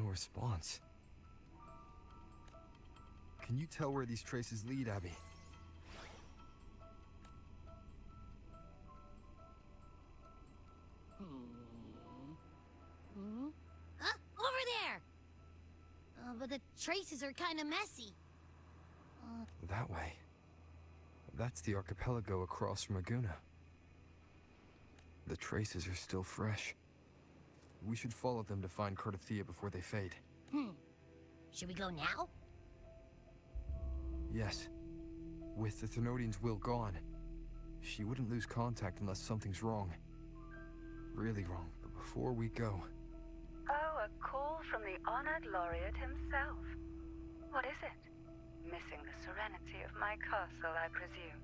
response. Can you tell where these traces lead, Abby? Huh? Over there! But the traces are kind of messy. That way. That's the archipelago across from Laguna. The traces are still fresh. We should follow them to find Cardathea before they fade. Should we go now? Yes. With the Thenodian's will gone, she wouldn't lose contact unless something's wrong. Really wrong. But before we go... Oh, a call from the honored laureate himself. What is it? Missing the serenity of my castle, I presume.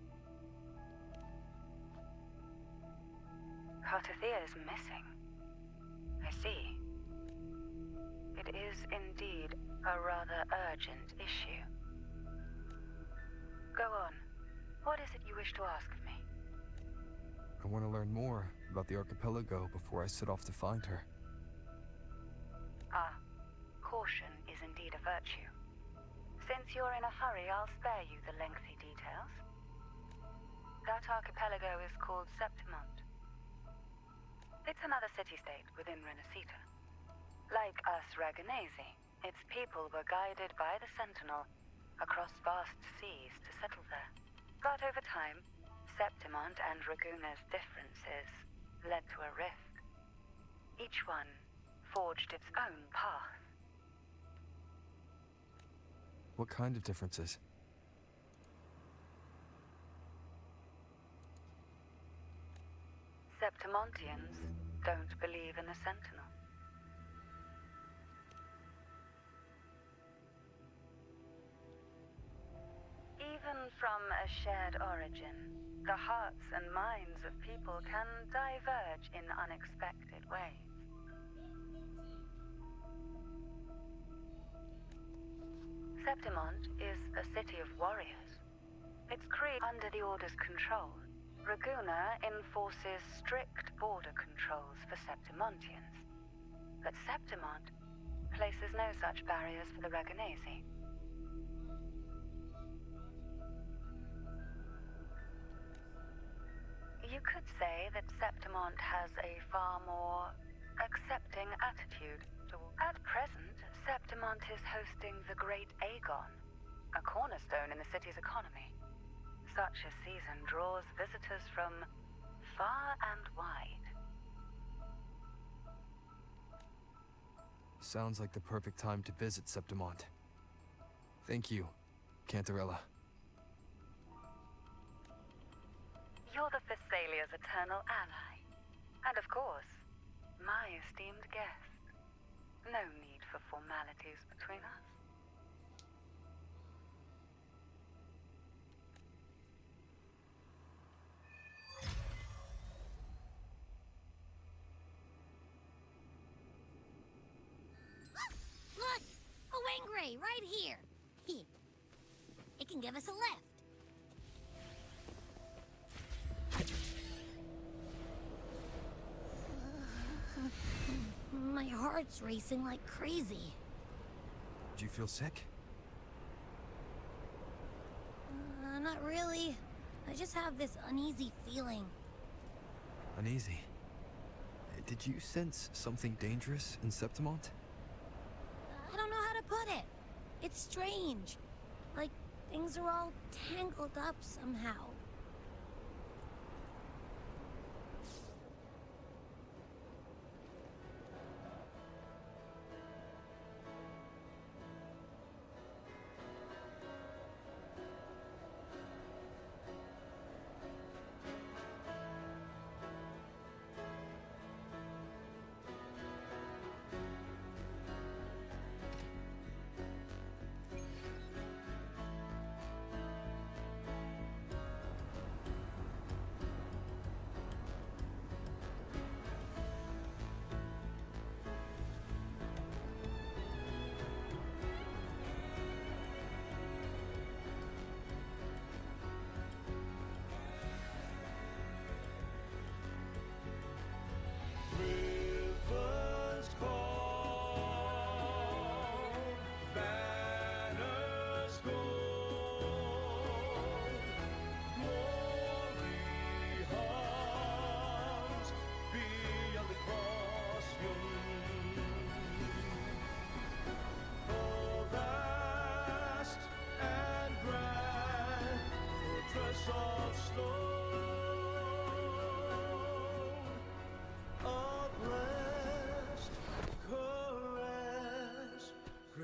Cardathea is missing. I see. It is indeed a rather urgent issue. Go on. What is it you wish to ask of me? I want to learn more about the archipelago before I set off to find her. Ah, caution is indeed a virtue. Since you're in a hurry, I'll spare you the lengthy details. That archipelago is called Septimont. It's another city-state within Renacita. Like us Raganesi, its people were guided by the Sentinel across vast seas to settle there. But over time, Septimont and Raguna's differences led to a rift. Each one forged its own path. What kind of differences? Septimontians don't believe in the Sentinel. Even from a shared origin, the hearts and minds of people can diverge in unexpected ways. Septimont is a city of warriors. Its creed under the Order's control. Raguna enforces strict border controls for Septimontians. But Septimont places no such barriers for the Raganesi. You could say that Septimont has a far more accepting attitude. At present, Septimont is hosting the Great Aegon, a cornerstone in the city's economy. Such a season draws visitors from far and wide. Sounds like the perfect time to visit Septimont. Thank you, Cantarella. You're the Thessalia's eternal ally. And of course, my esteemed guest. No need for formalities between us. Look! A Wangray right here! It can give us a lift. My heart's racing like crazy. Do you feel sick? Not really. I just have this uneasy feeling. Uneasy? Did you sense something dangerous in Septimont? I don't know how to put it. It's strange. Like things are all tangled up somehow.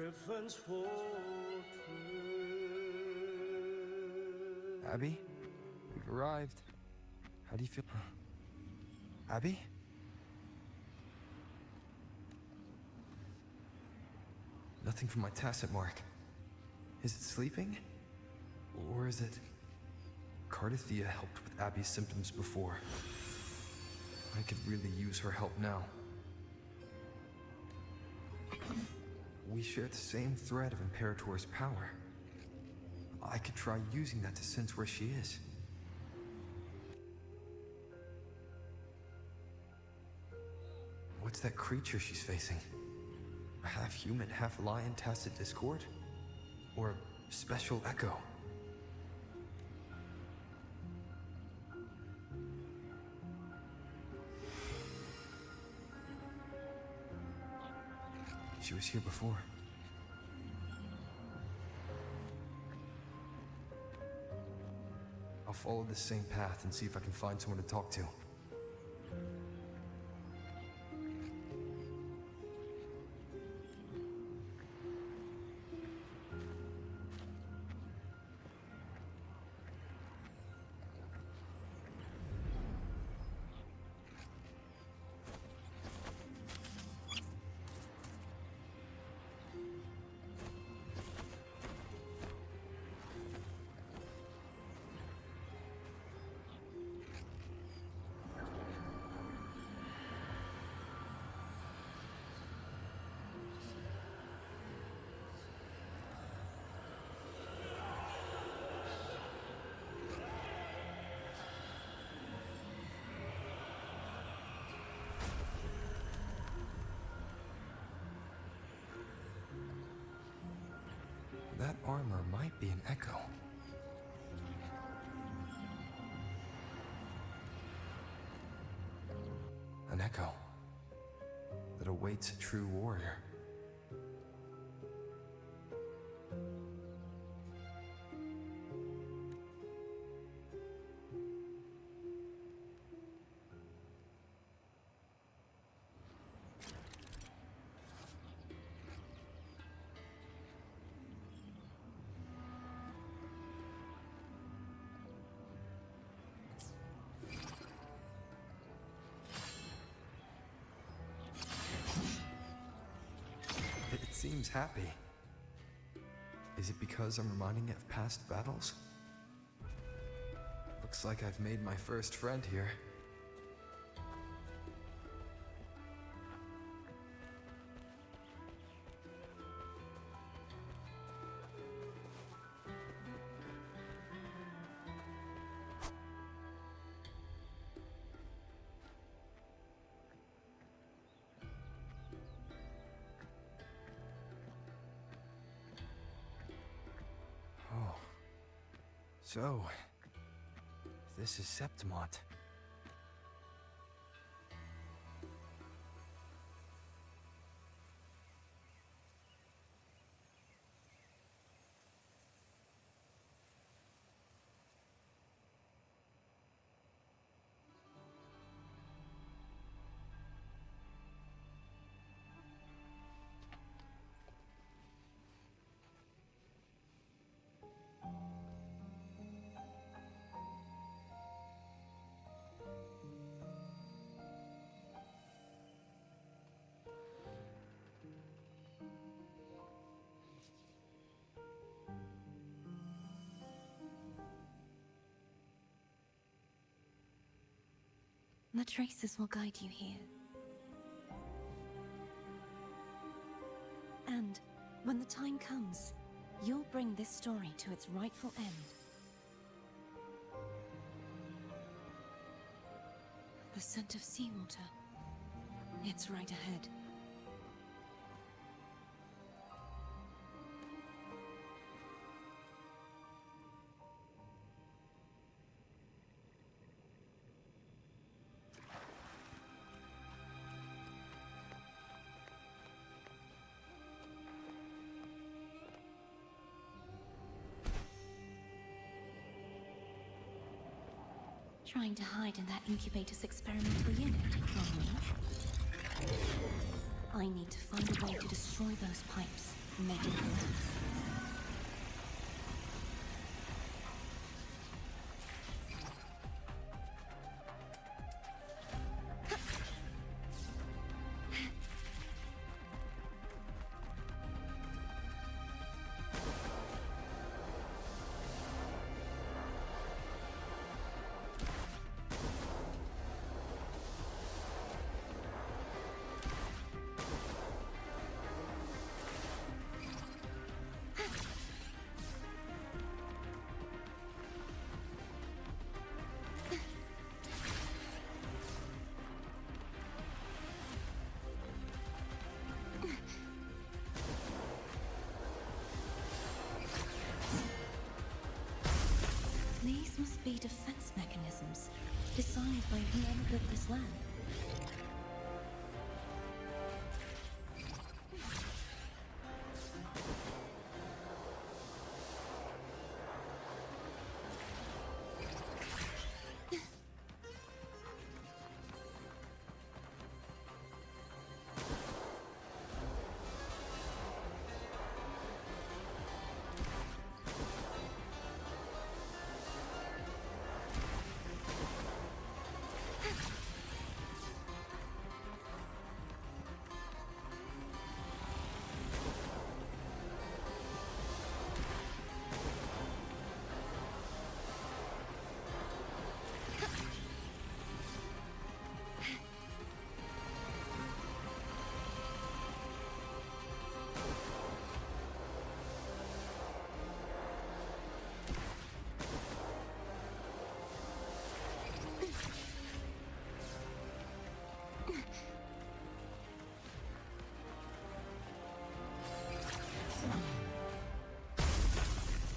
Griffin's fortress. Abby? We've arrived. How do you feel? Abby? Nothing from my tacit mark. Is it sleeping? Or is it... Cardathia helped with Abby's symptoms before. I could really use her help now. We share the same thread of Imperator's power. I could try using that to sense where she is. What's that creature she's facing? A half-human, half-lion tacit discord? Or a special echo? She was here before. I'll follow the same path and see if I can find someone to talk to. That armor might be an echo. An echo that awaits a true warrior. It seems happy. Is it because I'm reminding it of past battles? Looks like I've made my first friend here. Oh. So, this is Septimont. The traces will guide you here. And when the time comes, you'll bring this story to its rightful end. The scent of seawater. It's right ahead. Trying to hide in that incubator's experimental unit from me? I need to find a way to destroy those pipes Medical lens. These must be defense mechanisms designed by whoever built this land.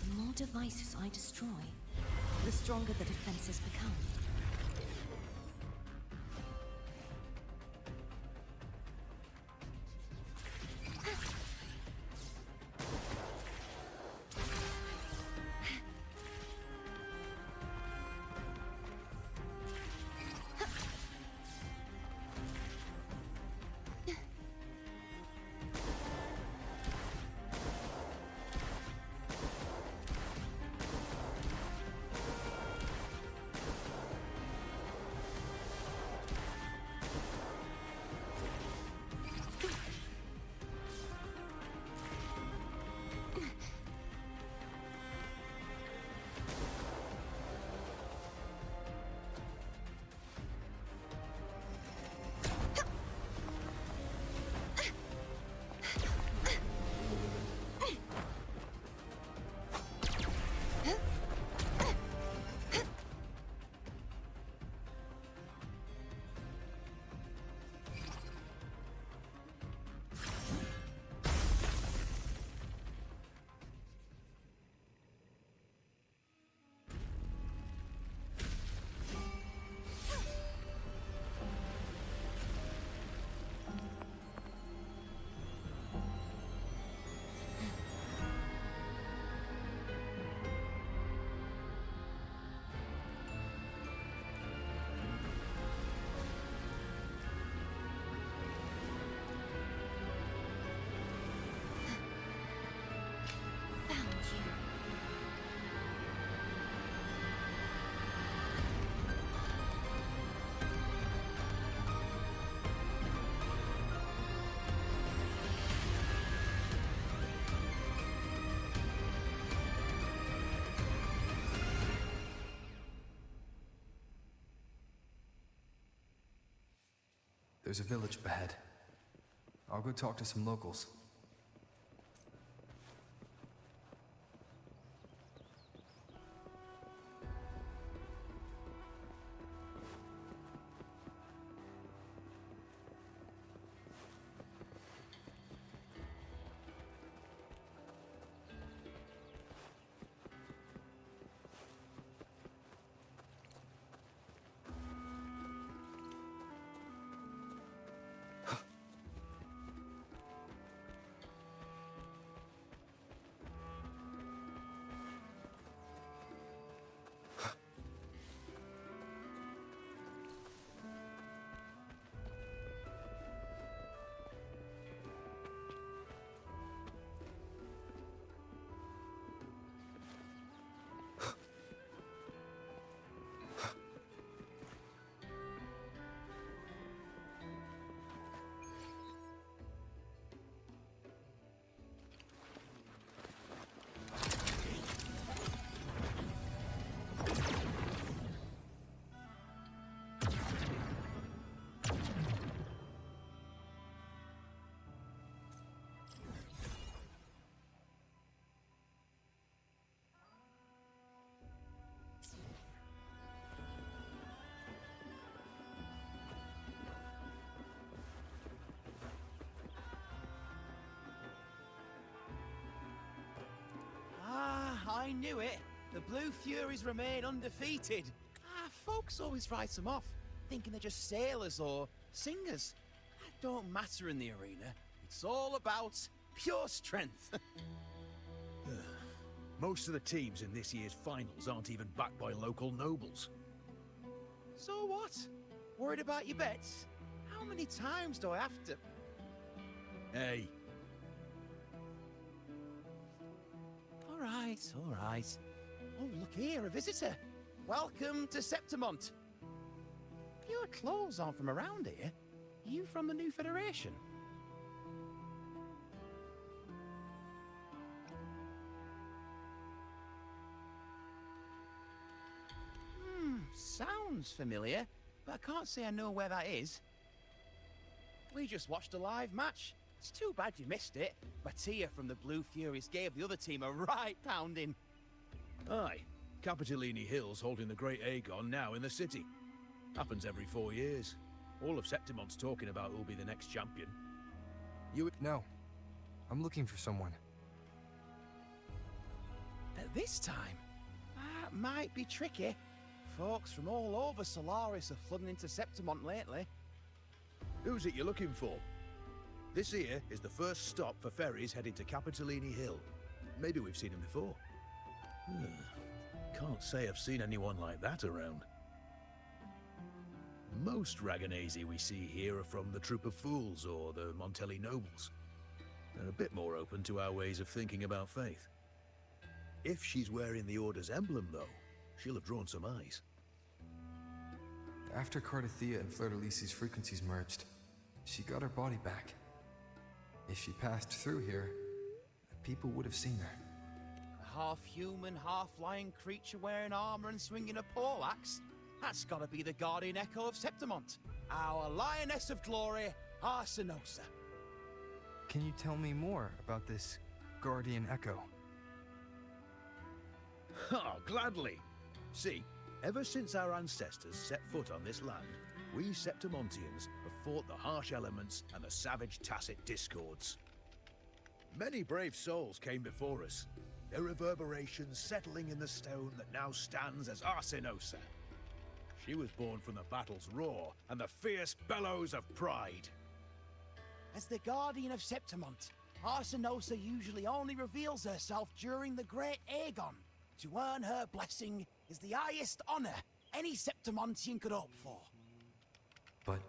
The more devices I destroy, the stronger the defenses become. There's a village up ahead. I'll go talk to some locals. I knew it. The Blue Furies remain undefeated. Folks always write them off, thinking they're just sailors or singers. That don't matter in the arena. It's all about pure strength. Most of the teams in this year's finals aren't even backed by local nobles. So what? Worried about your bets? How many times do I have to... Hey, All right, all right. Oh, look here, a visitor. Welcome to Septimont. Your clothes aren't from around here. Are you from the New Federation? Sounds familiar, but I can't say I know where that is. We just watched a live match. It's too bad you missed it. Mattia from the Blue Furies gave the other team a right pounding. aye. Capitolini Hill's holding the Great Aegon now in the city. Happens every 4 years. All of Septimont's talking about who'll be the next champion. No. I'm looking for someone. At this time, that might be tricky. Folks from all over Solaris are flooding into Septimont lately. Who's it you're looking for? This here is the first stop for ferries heading to Capitolini Hill. Maybe we've seen him before. Can't say I've seen anyone like that around. Most Raganesi we see here are from the Troop of Fools or the Montelli Nobles. They're a bit more open to our ways of thinking about faith. If she's wearing the Order's emblem, though, she'll have drawn some eyes. After Cardathia and Fleur-de-Lis's frequencies merged, she got her body back. If she passed through here, people would have seen her. A half-human, half-lion creature wearing armor and swinging a poleaxe? That's gotta be the Guardian Echo of Septimont. Our Lioness of Glory, Arsinosa. Can you tell me more about this Guardian Echo? Ha, gladly. See, ever since our ancestors set foot on this land, we Septimontians have fought the harsh elements and the savage Tacit discords. Many brave souls came before us, their reverberations settling in the stone that now stands as Arsinosa. She was born from the battle's roar and the fierce bellows of pride. As the Guardian of Septimont, Arsinosa usually only reveals herself during the Great Aegon. To earn her blessing is the highest honor any Septimontian could hope for. But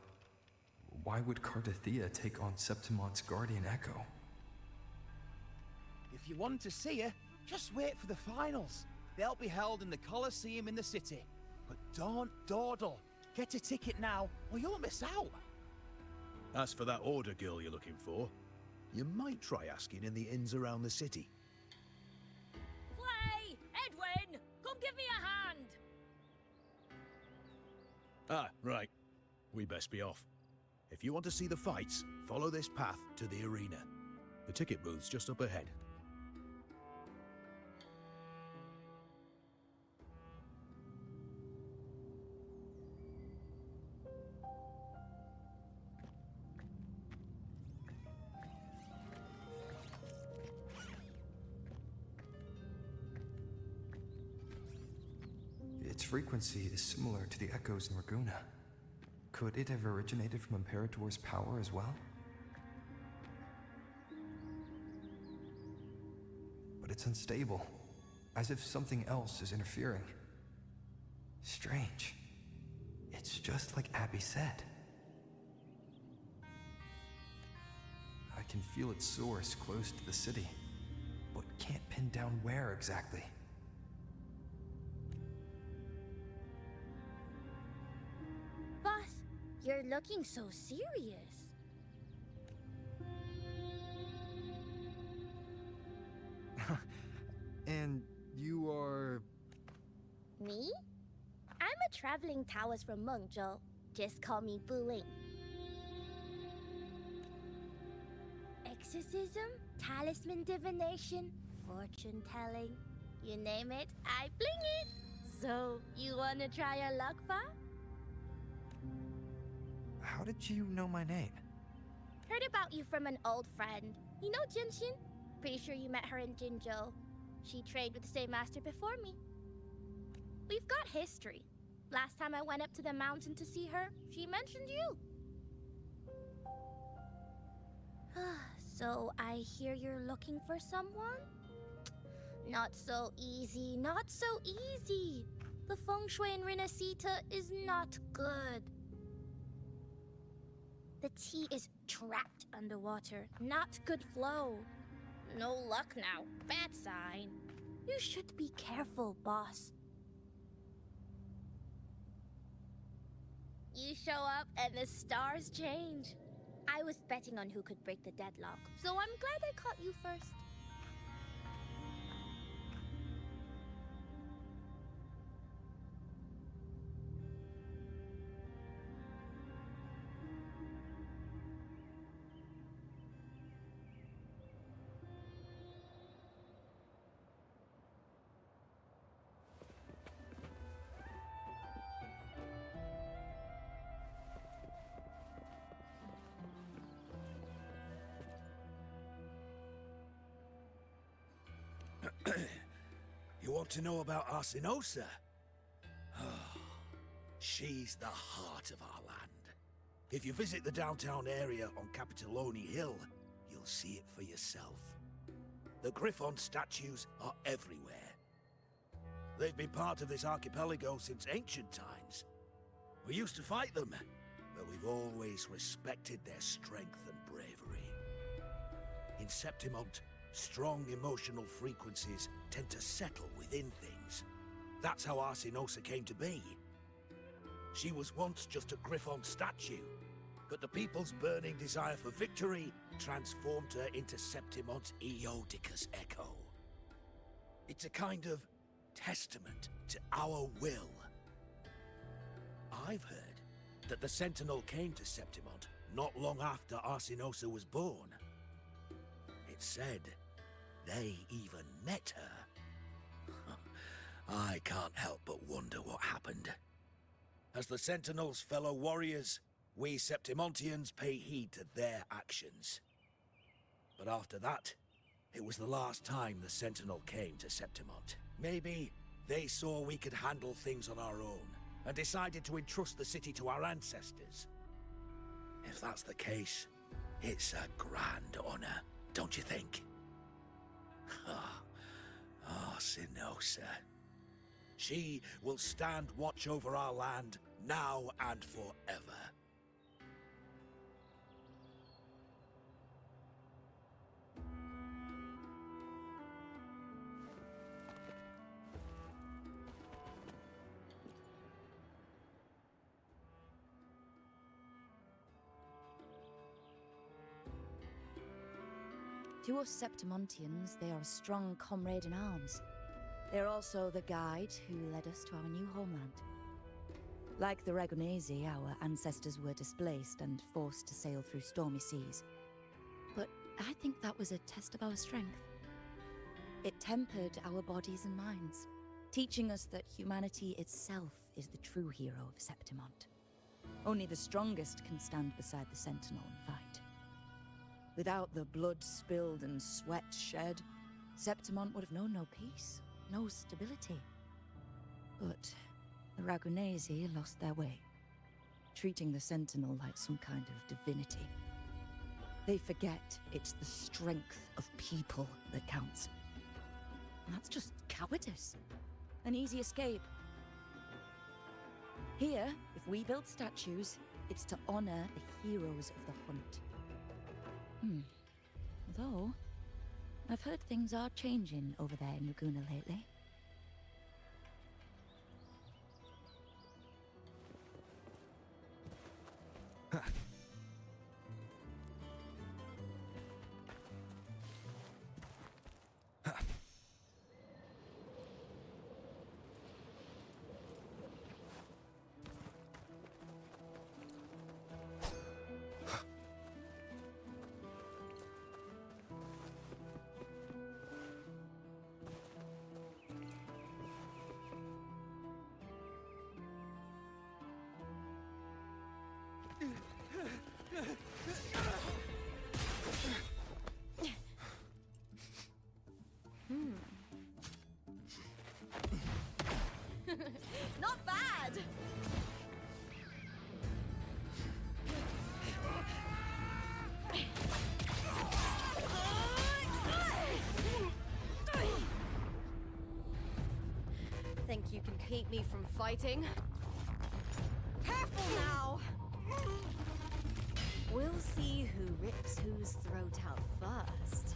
why would Cardathia take on Septimont's Guardian Echo? If you want to see her, just wait for the finals. They'll be held in the Colosseum in the city. But don't dawdle. Get a ticket now, or you'll miss out. As for that Order girl you're looking for, you might try asking in the inns around the city. Clay! Edwin! Come give me a hand! Ah, right. We best be off. If you want to see the fights, follow this path to the arena. The ticket booth's just up ahead. Its frequency is similar to the echoes in Raguna. Could it have originated from Imperator's power as well? But it's unstable, as if something else is interfering. Strange. It's just like Abby said. I can feel its source close to the city, but can't pin down where exactly. Boss, you're looking so serious. And you are... Me? I'm a traveling Taoist from Mengzhou. Just call me Buling. Exorcism, talisman divination, fortune telling. You name it, I bling it. So, you wanna try your luck, Fa? How did you know my name? Heard about you from an old friend. You know Jinshin? Pretty sure you met her in Jinzhou. She trained with the same master before me. We've got history. Last time I went up to the mountain to see her, she mentioned you. So I hear you're looking for someone? Not so easy, not so easy. The feng shui in Renacita is not good. The tea is trapped underwater, not good flow. No luck now, bad sign. You should be careful, boss. You show up and the stars change. I was betting on who could break the deadlock, so I'm glad I caught you first. You want to know about Arsinosa? She's the heart of our land. If you visit the downtown area on Capitolone Hill, you'll see it for yourself. The Griffon statues are everywhere. They've been part of this archipelago since ancient times. We used to fight them, but we've always respected their strength and bravery. In Septimont, strong emotional frequencies tend to settle within things. That's how Arsinosa came to be. She was once just a Griffon statue, but the people's burning desire for victory transformed her into Septimont's Eodica's echo. It's a kind of testament to our will. I've heard that the Sentinel came to Septimont not long after Arsinosa was born. It's said they even met her. I can't help but wonder what happened. As the Sentinel's fellow warriors, we Septimontians pay heed to their actions. But after that, it was the last time the Sentinel came to Septimont. Maybe they saw we could handle things on our own, and decided to entrust the city to our ancestors. If that's the case, it's a grand honor, don't you think? Arsinosa. She will stand watch over our land now and forever. To us Septimontians, they are a strong comrade in arms. They are also the guide who led us to our new homeland. Like the Ragonesi, our ancestors were displaced and forced to sail through stormy seas. But I think that was a test of our strength. It tempered our bodies and minds, teaching us that humanity itself is the true hero of Septimont. Only the strongest can stand beside the Sentinel and fight. Without the blood spilled and sweat shed, Septimont would have known no peace, no stability. But the Ragonesi lost their way, treating the Sentinel like some kind of divinity. They forget it's the strength of people that counts. And that's just cowardice. An easy escape. Here, if we build statues, it's to honor the heroes of the hunt. Although, I've heard things are changing over there in Laguna lately. Not bad! Think you can keep me from fighting? Careful now! We'll see who rips whose throat out first.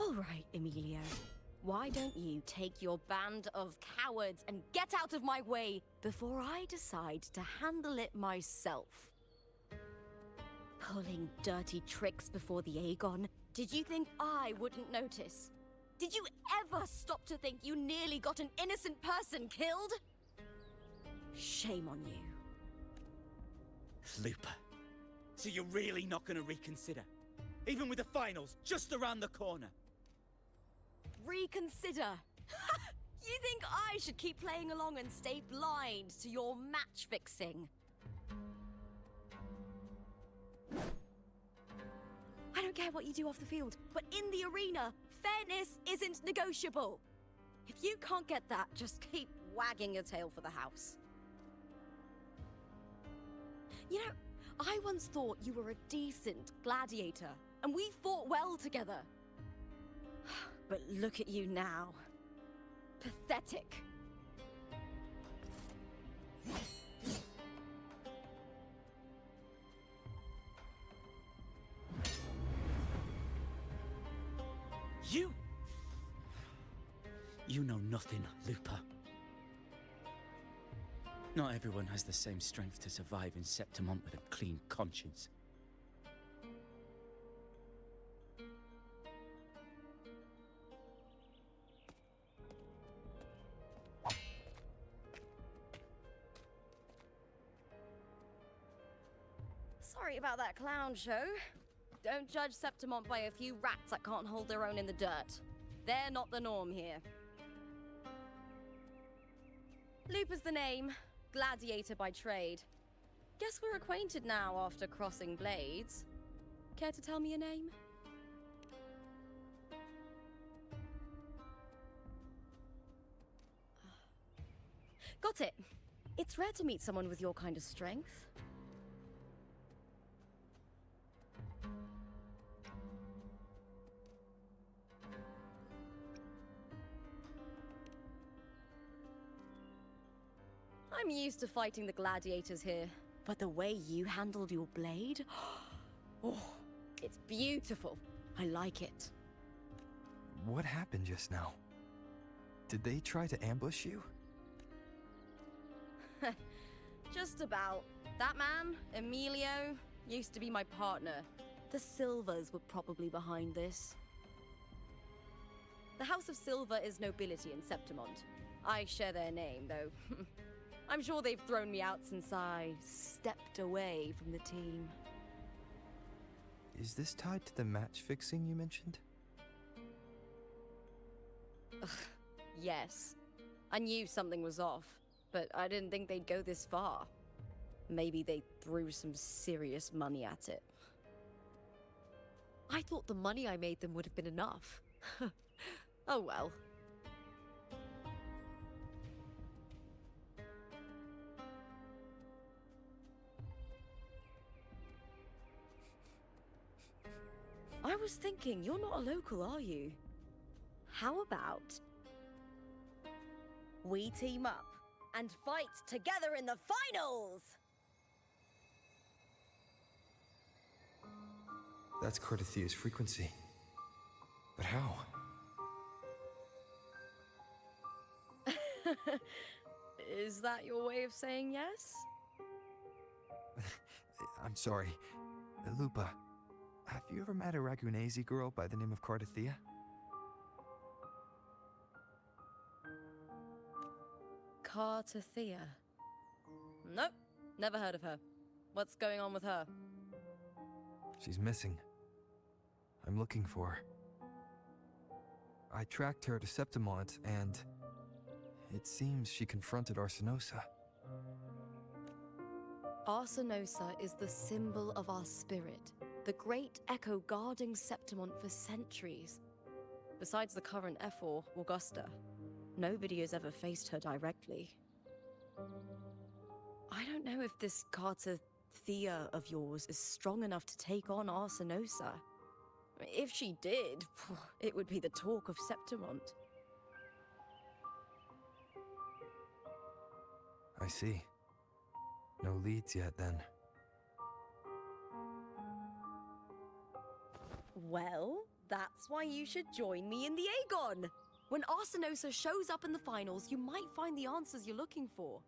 All right, Emilio. Why don't you take your band of cowards and get out of my way before I decide to handle it myself? Pulling dirty tricks before the Aegon? Did you think I wouldn't notice? Did you ever stop to think you nearly got an innocent person killed? Shame on you. Looper. So you're really not going to reconsider? Even with the finals just around the corner? Reconsider. You think I should keep playing along and stay blind to your match fixing? I don't care what you do off the field, but in the arena, fairness isn't negotiable. If you can't get that, just keep wagging your tail for the house. You know, I once thought you were a decent gladiator, and we fought well together. But look at you now. Pathetic. You know nothing, Looper. Not everyone has the same strength to survive in Septimont with a clean conscience. Sorry about that clown show. Don't judge Septimont by a few rats that can't hold their own in the dirt. They're not the norm here. Looper's the name, gladiator by trade. Guess we're acquainted now after crossing blades. Care to tell me your name? Got it. It's rare to meet someone with your kind of strength. I'm used to fighting the gladiators here, but the way you handled your blade... Oh, it's beautiful. I like it. What happened just now? Did they try to ambush you? Just about. That man, Emilio, used to be my partner. The Silvers were probably behind this. The House of Silver is nobility in Septimont. I share their name, though. I'm sure they've thrown me out since I stepped away from the team. Is this tied to the match fixing you mentioned? Yes. I knew something was off, but I didn't think they'd go this far. Maybe they threw some serious money at it. I thought the money I made them would have been enough. Oh well. I was thinking, you're not a local, are you? How about we team up and fight together in the finals? That's Cardathia's frequency. But how? Is that your way of saying yes? I'm sorry. Lupa, have you ever met a Ragunese girl by the name of Cardathia? Cartathea? Nope, never heard of her. What's going on with her? She's missing. I'm looking for her. I tracked her to Septimont, and it seems she confronted Arsinosa. Arsinosa is the symbol of our spirit, the The great echo guarding Septimont for centuries. Besides the current Ephor, Augusta, nobody has ever faced her directly. I don't know if this Carter Thea of yours is strong enough to take on Arsenosa. If she did, it would be the talk of Septimont. I see. No leads yet, then. Well, that's why you should join me in the Aegon! When Arsenosa shows up in the finals, you might find the answers you're looking for.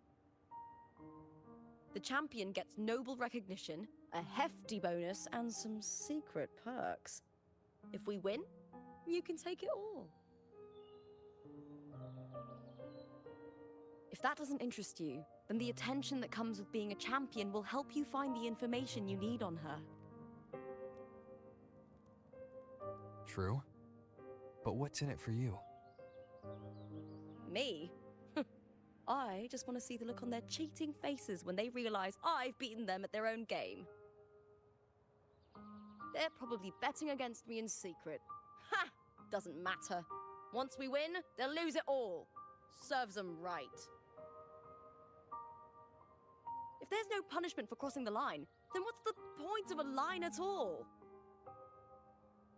The champion gets noble recognition, a hefty bonus, and some secret perks. If we win, you can take it all. If that doesn't interest you, then the attention that comes with being a champion will help you find the information you need on her. True. But what's in it for you? Me? I just want to see the look on their cheating faces when they realize I've beaten them at their own game. They're probably betting against me in secret. Ha! Doesn't matter. Once we win, they'll lose it all. Serves them right. If there's no punishment for crossing the line, then what's the point of a line at all?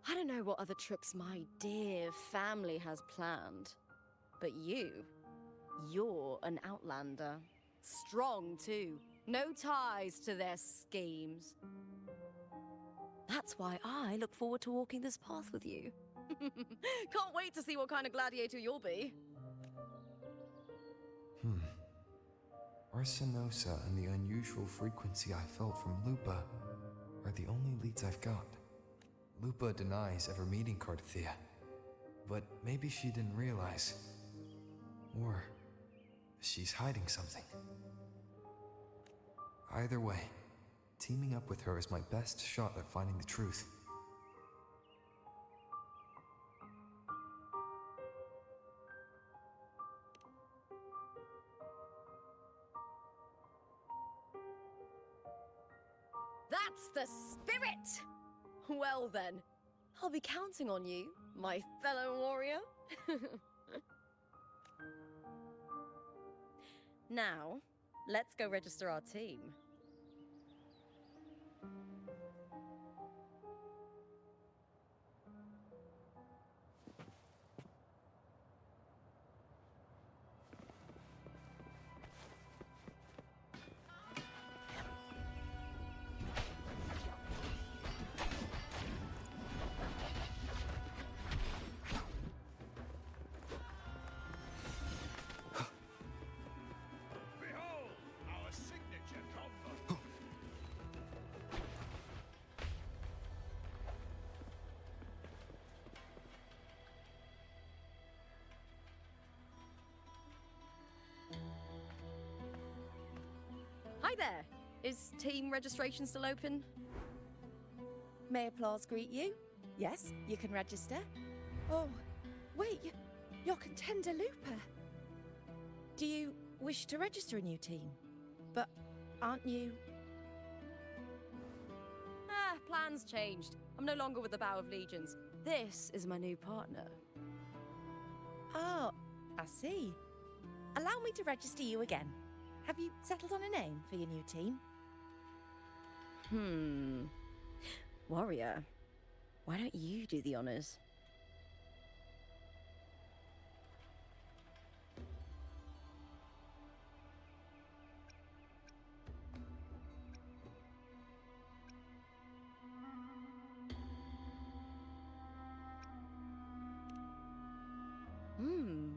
I don't know what other tricks my dear family has planned, but you're an outlander. Strong, too. No ties to their schemes. That's why I look forward to walking this path with you. Can't wait to see what kind of gladiator you'll be. Arsenosa and the unusual frequency I felt from Lupa are the only leads I've got. Lupa denies ever meeting Carthea, but maybe she didn't realize. Or she's hiding something. Either way, teaming up with her is my best shot at finding the truth. That's the spirit! Well then, I'll be counting on you, my fellow warrior. Now, let's go register our team. Behold, our signature combo. Hi there! Is team registration still open? May applause greet you? Yes, you can register. Oh, wait, you're Contender Looper. Do you wish to register a new team? But aren't you... Ah, plans changed. I'm no longer with the Bow of Legions. This is my new partner. Oh, I see. Allow me to register you again. Have you settled on a name for your new team? Warrior, why don't you do the honors?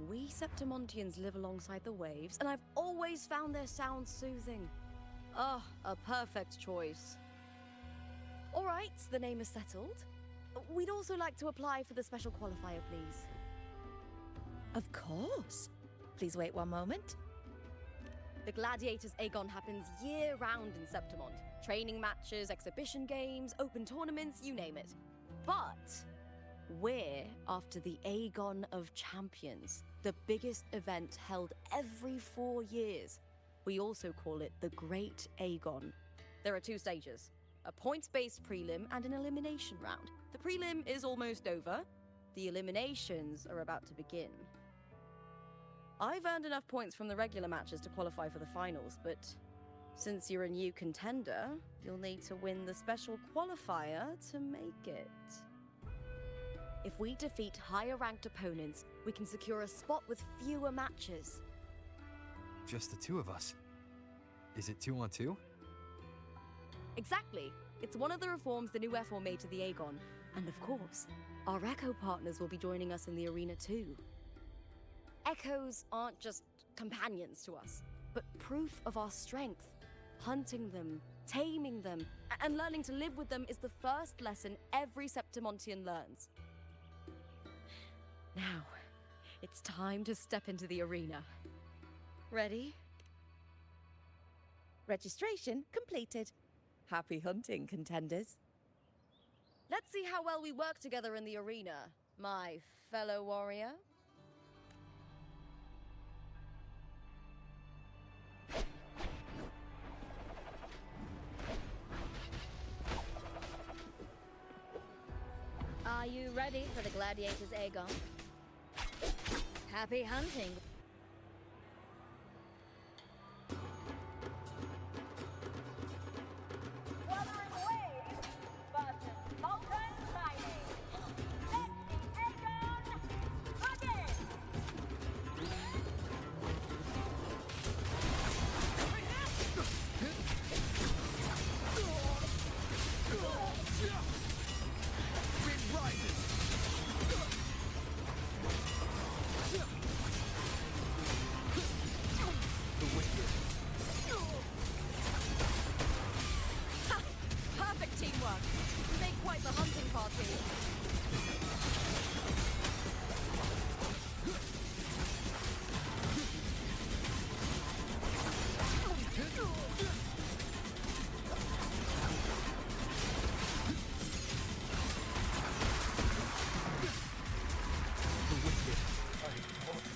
We Septimontians live alongside the waves, and I've always found their sound soothing. Ah, a perfect choice. All right, the name is settled. We'd also like to apply for the special qualifier, please. Of course. Please wait one moment. The Gladiators Aegon happens year-round in Septimont. Training matches, exhibition games, open tournaments, you name it. But we're after the Aegon of Champions, the biggest event held every 4 years. We also call it the Great Aegon. There are 2 stages. a points-based prelim, and an elimination round. The prelim is almost over. The eliminations are about to begin. I've earned enough points from the regular matches to qualify for the finals, but since you're a new contender, you'll need to win the special qualifier to make it. If we defeat higher-ranked opponents, we can secure a spot with fewer matches. Just the two of us. Is it 2-on-2? Exactly. It's one of the reforms the new F4 made to the Aegon. And of course, our Echo partners will be joining us in the arena too. Echoes aren't just companions to us, but proof of our strength. Hunting them, taming them, and learning to live with them is the first lesson every Septimontian learns. Now, it's time to step into the arena. Ready? Registration completed. Happy hunting, contenders. Let's see how well we work together in the arena, my fellow warrior. Are you ready for the Gladiator's Aegon? Happy hunting. Wuthering Waves versus Molten Mining. Let the Aegon begin! Wind rises! The wicked. Ha! Perfect teamwork. We make quite the hunting party. The wicked are important.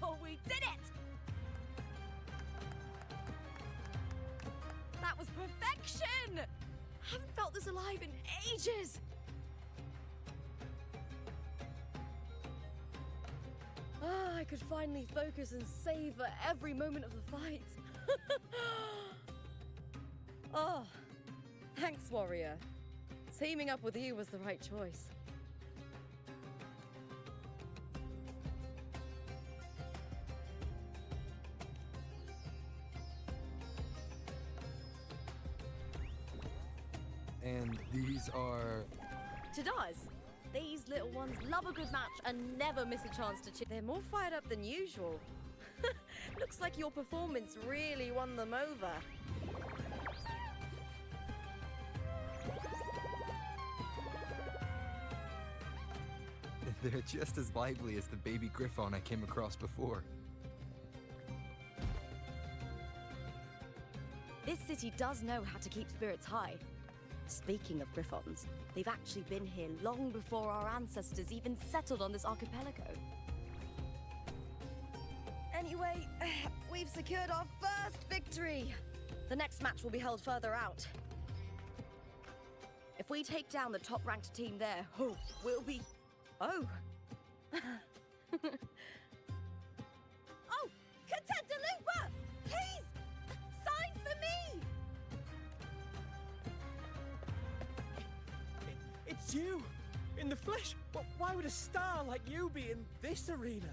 Oh, we did it! That was perfection! Haven't felt this alive in ages! Ah, I could finally focus and savor every moment of the fight. Oh, thanks, warrior. Teaming up with you was the right choice. And these are... Tadars. These little ones love a good match and never miss a chance to chip. They're more fired up than usual. Looks like your performance really won them over. They're just as lively as the baby Griffon I came across before. This city does know how to keep spirits high. Speaking of Griffons, they've actually been here long before our ancestors even settled on this archipelago. Anyway, we've secured our first victory. The next match will be held further out. If we take down the top-ranked team there, we'll be... Oh! Oh! Contender Lupa! Please! Sign for me! It's you! In the flesh! Why would a star like you be in this arena?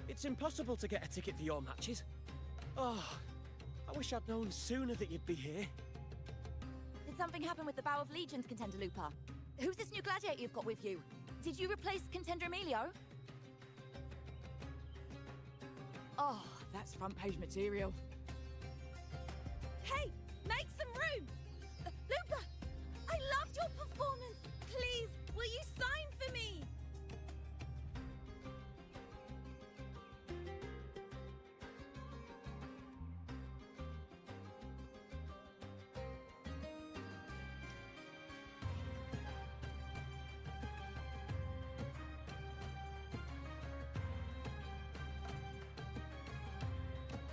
It's impossible to get a ticket for your matches. Oh, I wish I'd known sooner that you'd be here. Did something happen with the Bow of Legions, Contender Lupa? Who's this new gladiator you've got with you? Did you replace Contender Emilio? Oh, that's front page material. Hey, make some room! Lupa, I loved your performance. Please, will you sign for me?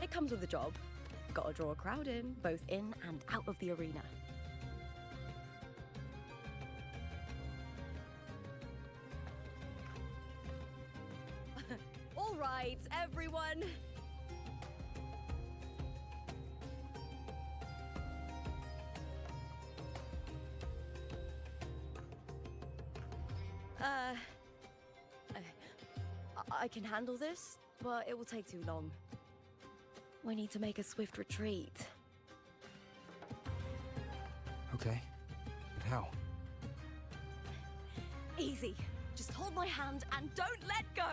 It comes with the job. Gotta draw a crowd in, both in and out of the arena. All right, everyone. I can handle this, but it will take too long. We need to make a swift retreat. Okay. But how? Easy. Just hold my hand and don't let go.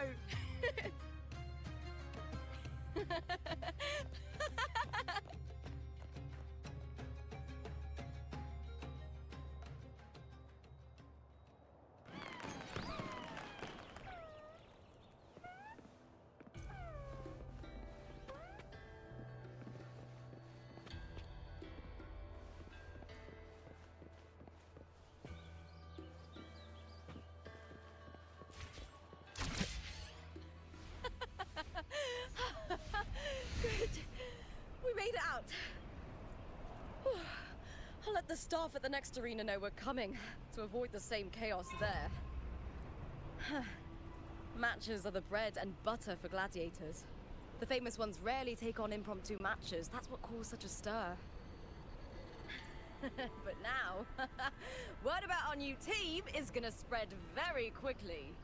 Good. We made it out. Whew. I'll let the staff at the next arena know we're coming to avoid the same chaos there. Matches are the bread and butter for gladiators. The famous ones rarely take on impromptu matches. That's what caused such a stir. But now, word about our new team is gonna spread very quickly.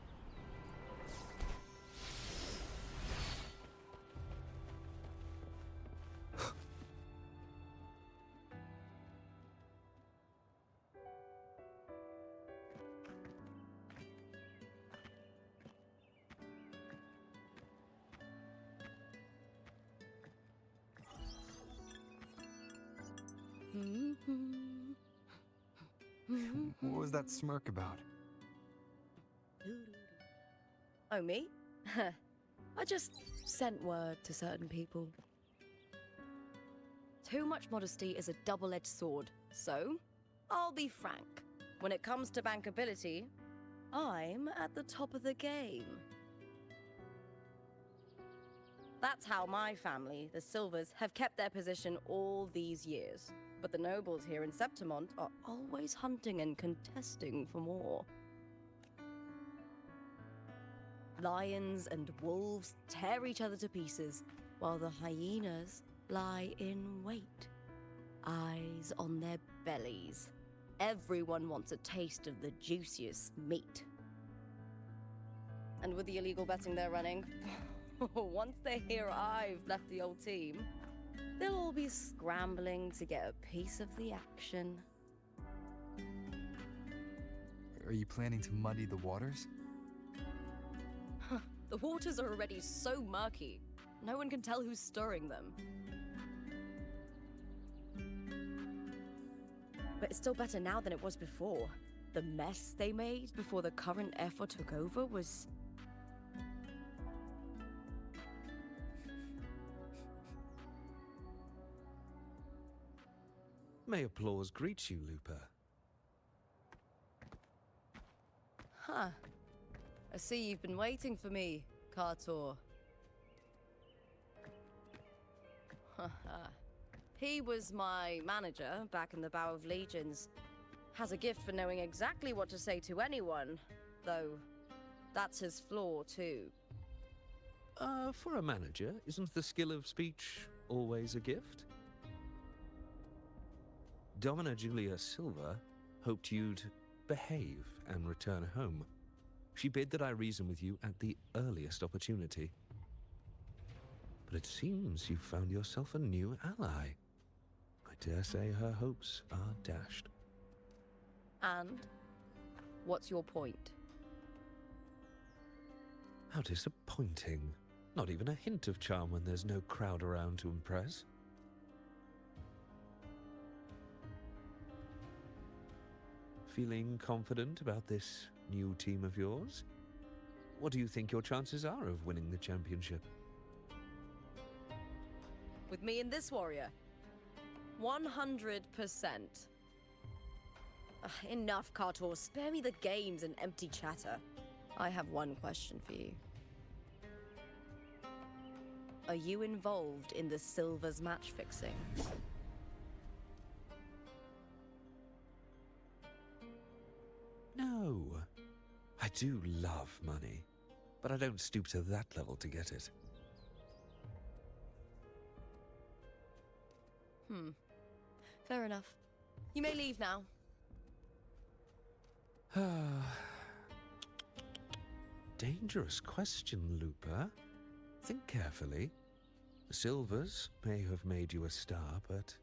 What was that smirk about? Oh, me? I just sent word to certain people. Too much modesty is a double-edged sword, so I'll be frank. When it comes to bankability, I'm at the top of the game. That's how my family, the Silvers, have kept their position all these years. But the nobles here in Septimont are always hunting and contesting for more. Lions and wolves tear each other to pieces, while the hyenas lie in wait, eyes on their bellies. Everyone wants a taste of the juiciest meat. And with the illegal betting they're running, once they hear I've left the old team, they'll all be scrambling to get a piece of the action. Are you planning to muddy the waters? The waters are already so murky, no one can tell who's stirring them. But it's still better now than it was before. The mess they made before the current effort took over was... May applause greet you, Lupa. Huh. I see you've been waiting for me, Kartor. He was my manager back in the Bow of Legions. Has a gift for knowing exactly what to say to anyone, though that's his flaw too. For a manager, isn't the skill of speech always a gift? Domina Julia Silva hoped you'd behave and return home. She bid that I reason with you at the earliest opportunity. But it seems you've found yourself a new ally. I dare say her hopes are dashed. And? What's your point? How disappointing. Not even a hint of charm when there's no crowd around to impress. Feeling confident about this new team of yours? What do you think your chances are of winning the championship? With me and this warrior? 100%. Enough, Kartor. Spare me the games and empty chatter. I have one question for you. Are you involved in the Silver's match fixing? No. I do love money, but I don't stoop to that level to get it. Fair enough. You may leave now. Dangerous question, Looper. Think carefully. The Silvers may have made you a star, but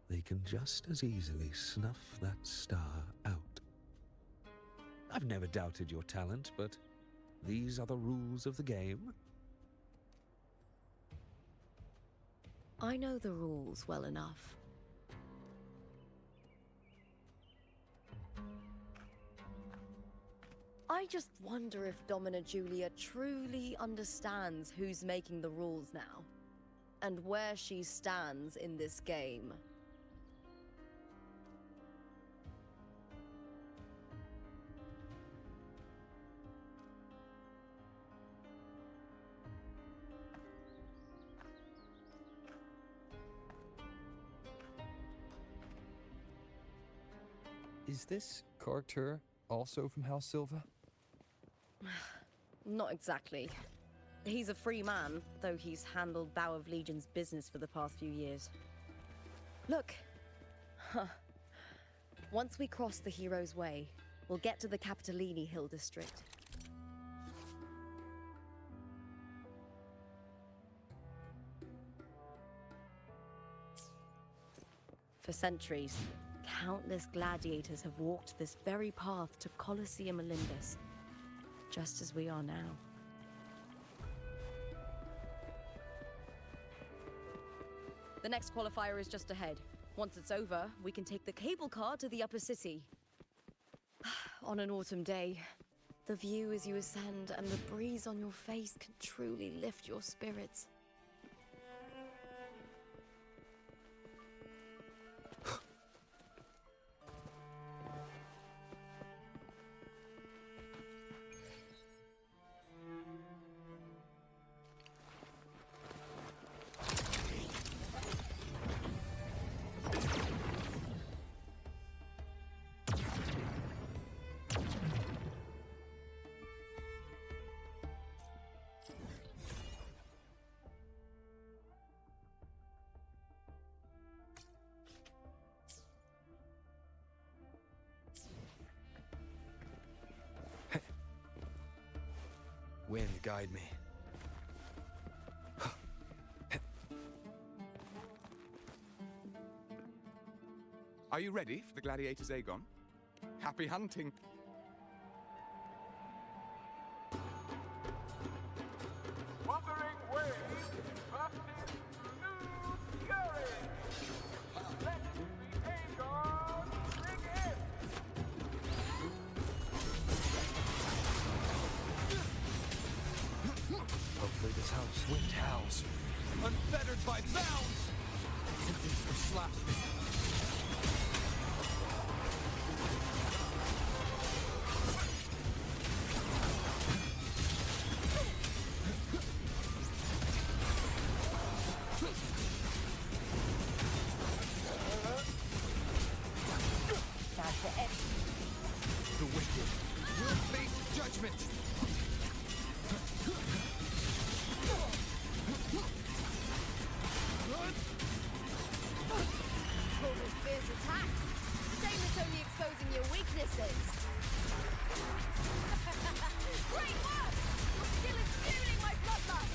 they can just as easily snuff that star out. I've never doubted your talent, but these are the rules of the game. I know the rules well enough. I just wonder if Domina Julia truly understands who's making the rules now, and where she stands in this game. Is this Carter also from House Silva? Not exactly. He's a free man, though he's handled Bow of Legion's business for the past few years. Look. Once we cross the Hero's Way, we'll get to the Capitolini Hill district. For centuries, countless gladiators have walked this very path to Colosseum Olympus, just as we are now. The next qualifier is just ahead. Once it's over, we can take the cable car to the upper city. On an autumn day, the view as you ascend and the breeze on your face can truly lift your spirits. Wind, guide me. Are you ready for the Gladiator's Aegon? Happy hunting! Wuthering Waves versus Blue Fury! Let the Aegon begin! Hopefully this house wind howls. Unfettered by bounds! Convinced for slash. The wicked will face judgment. Total fierce attacks. Shame it's only exposing your weaknesses. Great work! Your skill is fueling my bloodlust!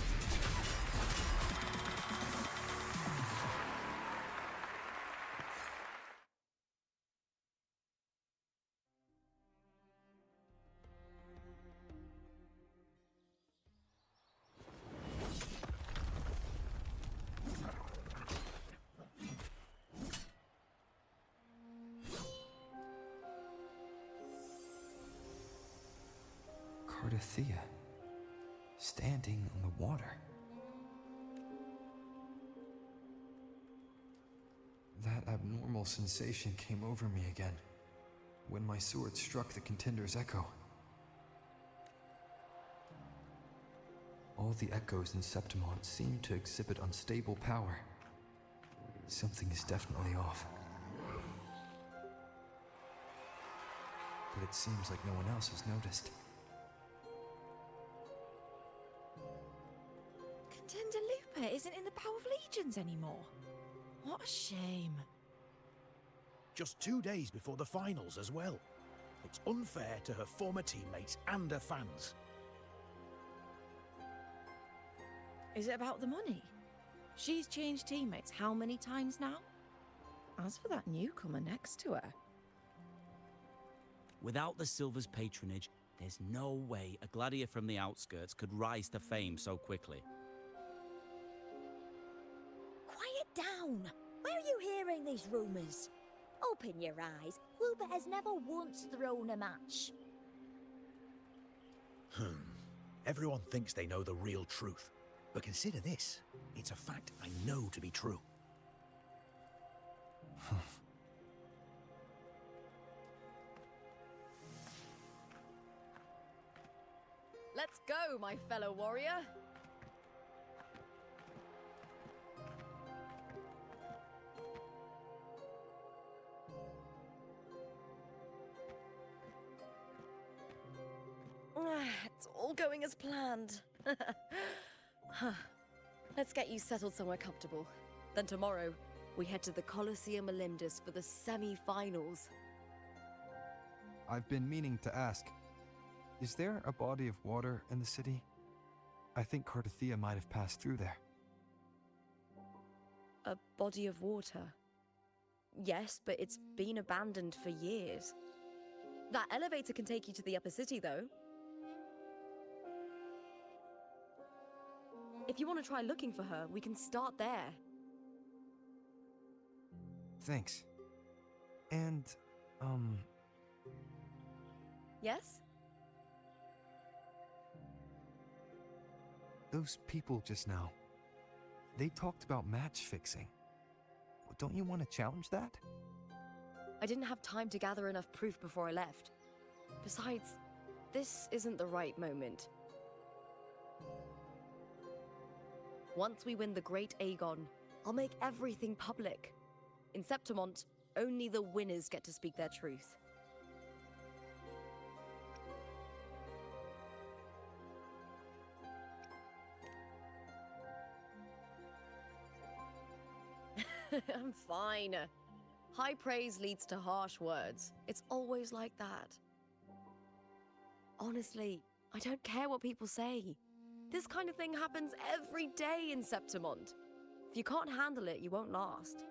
Cardothea, standing on the water. That abnormal sensation came over me again, when my sword struck the contender's echo. All the echoes in Septimont seem to exhibit unstable power. Something is definitely off. But it seems like no one else has noticed. Contender Lupa isn't in the Bow of Legions anymore. What a shame. Just 2 days before the finals as well. It's unfair to her former teammates and her fans. Is it about the money? She's changed teammates how many times now? As for that newcomer next to her, Without the Silver's patronage, there's no way a gladiator from the outskirts could rise to fame so quickly. Quiet down! Where are you hearing these rumours? Open your eyes. WuWa has never once thrown a match. Everyone thinks they know the real truth. But consider this. It's a fact I know to be true. Let's go, my fellow warrior. It's all going as planned. Let's get you settled somewhere comfortable. Then tomorrow, we head to the Colosseum Olympus for the semi-finals. I've been meaning to ask, is there a body of water in the city? I think Cardathia might have passed through there. A body of water? Yes, but it's been abandoned for years. That elevator can take you to the upper city, though. If you want to try looking for her, we can start there. Thanks. And, Yes? those people just now, they talked about match fixing. Don't you want to challenge that? I didn't have time to gather enough proof before I left. Besides, this isn't the right moment. Once we win the Great Aegon, I'll make everything public. In Septimont, only the winners get to speak their truth. I'm fine. High praise leads to harsh words. It's always like that. Honestly, I don't care what people say. This kind of thing happens every day in Septimont. If you can't handle it, you won't last.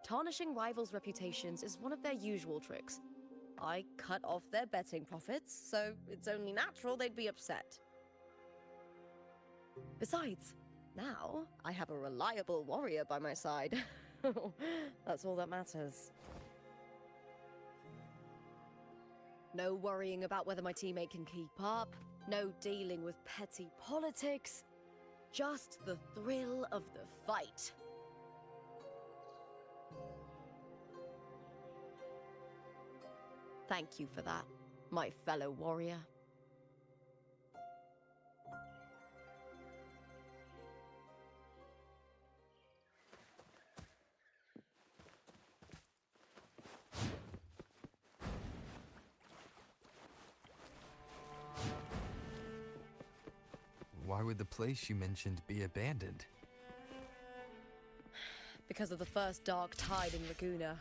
Tarnishing rivals' reputations is one of their usual tricks. I cut off their betting profits, so it's only natural they'd be upset. Besides, now I have a reliable warrior by my side. That's all that matters. No worrying about whether my teammate can keep up. No dealing with petty politics. Just the thrill of the fight. Thank you for that, my fellow warrior. Why would the place you mentioned be abandoned? Because of the first dark tide in Laguna.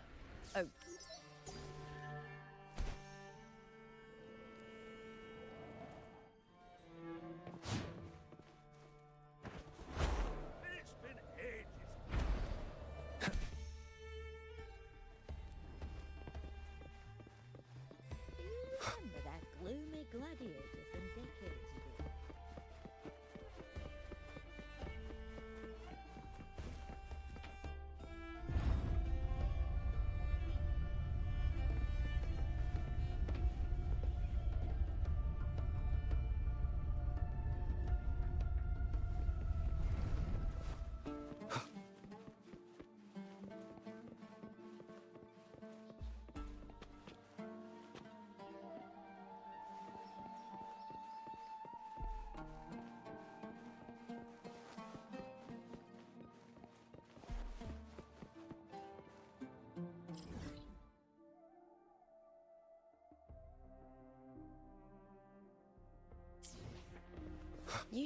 Oh. It's been ages. Do you remember that gloomy gladiator from decades ago?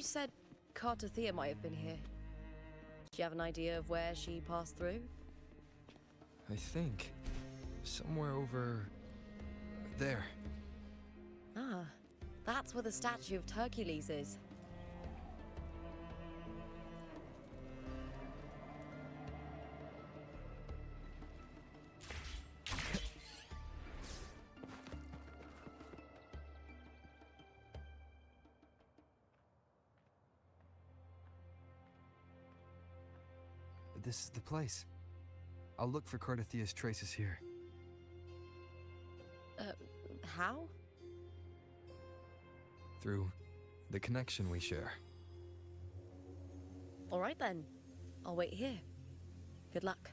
said Cartothea might have been here. Do you have an idea of where she passed through? I think. Somewhere over... there. Ah, that's where the statue of Hercules is. This is the place. I'll look for Cartothea's traces here. How? Through the connection we share. All right then. I'll wait here. Good luck.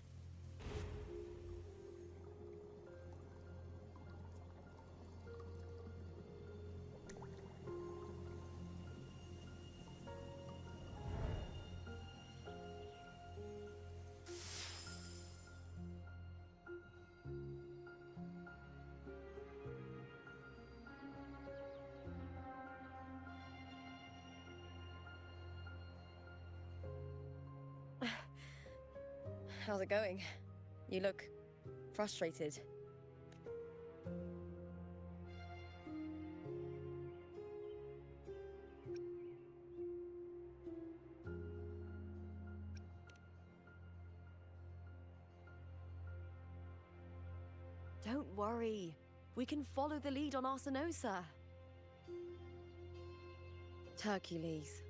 How's it going? You look frustrated. Don't worry. We can follow the lead on Arsinosa. Hercules.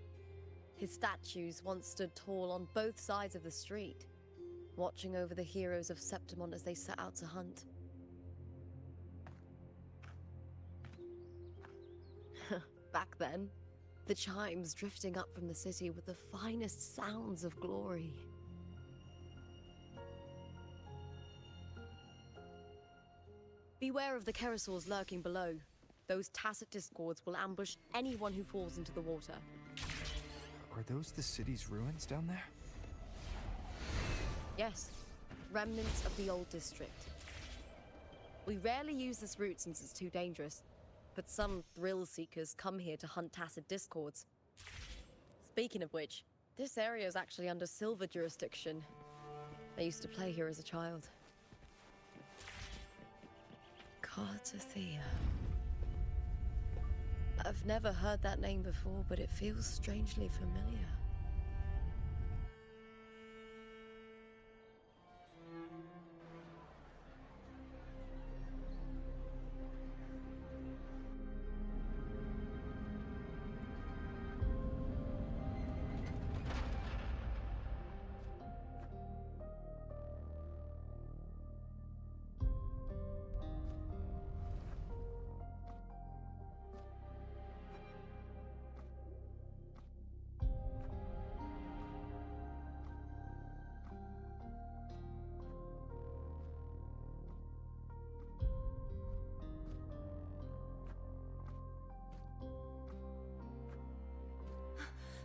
His statues once stood tall on both sides of the street, watching over the heroes of Septimon as they set out to hunt. Back then, the chimes drifting up from the city were the finest sounds of glory. Beware of the Kerosaurs lurking below. Those tacit discords will ambush anyone who falls into the water. Are those the city's ruins down there? Yes, remnants of the old district. We rarely use this route since it's too dangerous, but some thrill seekers come here to hunt tacit discords. Speaking of which, this area is actually under Silver jurisdiction. I used to play here as a child. Cartothea. I've never heard that name before, but it feels strangely familiar.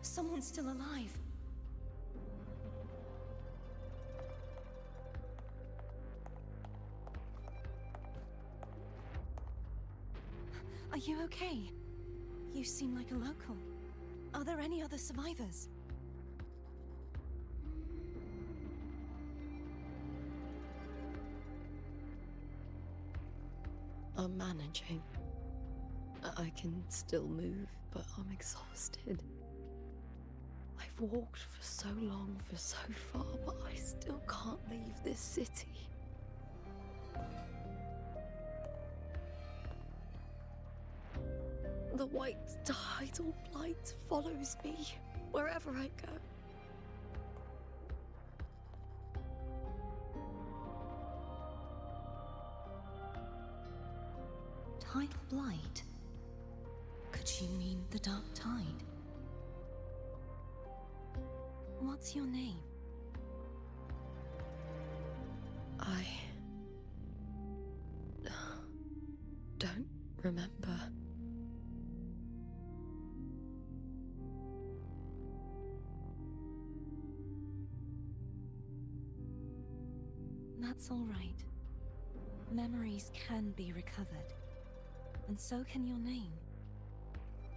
Someone's still alive. Are you okay? You seem like a local. Are there any other survivors? I'm managing. I can still move, but I'm exhausted. I've walked for so long, for so far, but I still can't leave this city. The white tidal blight follows me wherever I go. Tidal blight? Could she mean the dark tide? What's your name? I don't remember. That's all right. Memories can be recovered. And so can your name.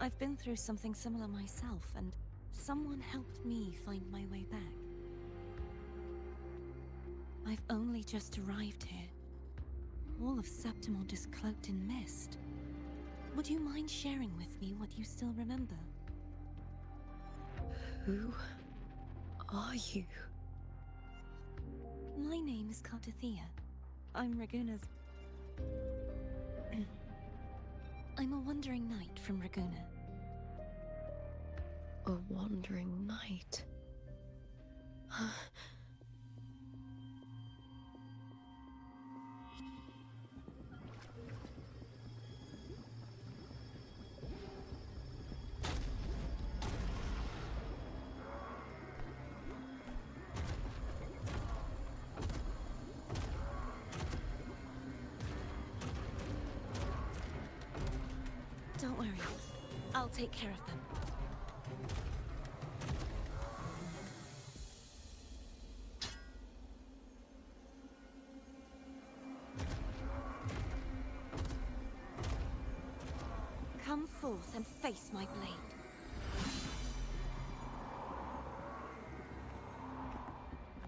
I've been through something similar myself, and someone helped me find my way back. I've only just arrived here. All of Septimont is cloaked in mist. Would you mind sharing with me what you still remember? Who are you? My name is Cartathea. I'm Raguna's... I'm a wandering knight from Raguna. A wandering knight. Don't worry. I'll take care of them. Come forth and face my blade.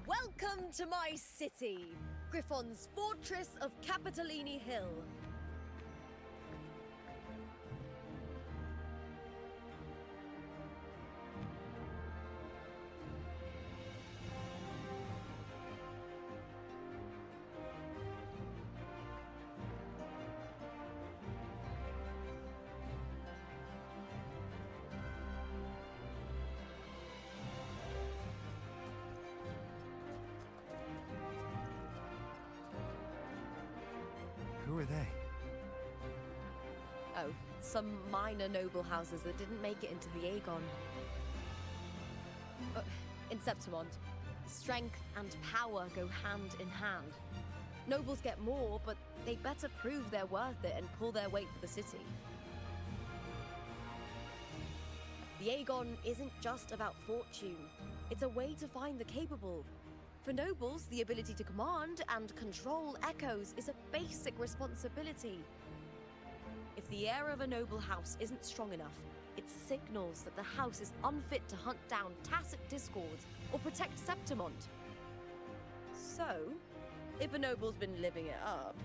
Welcome to my city, Griffon's fortress of Capitolini Hill. Who are they? Oh, some minor noble houses that didn't make it into the Aegon. In Septimont, strength and power go hand in hand. Nobles get more, but they better prove they're worth it and pull their weight for the city. The Aegon isn't just about fortune. It's a way to find the capable. For nobles, the ability to command and control echoes is a basic responsibility. If the heir of a noble house isn't strong enough, it signals that the house is unfit to hunt down tacit discords or protect Septimont. So, if a noble's been living it up,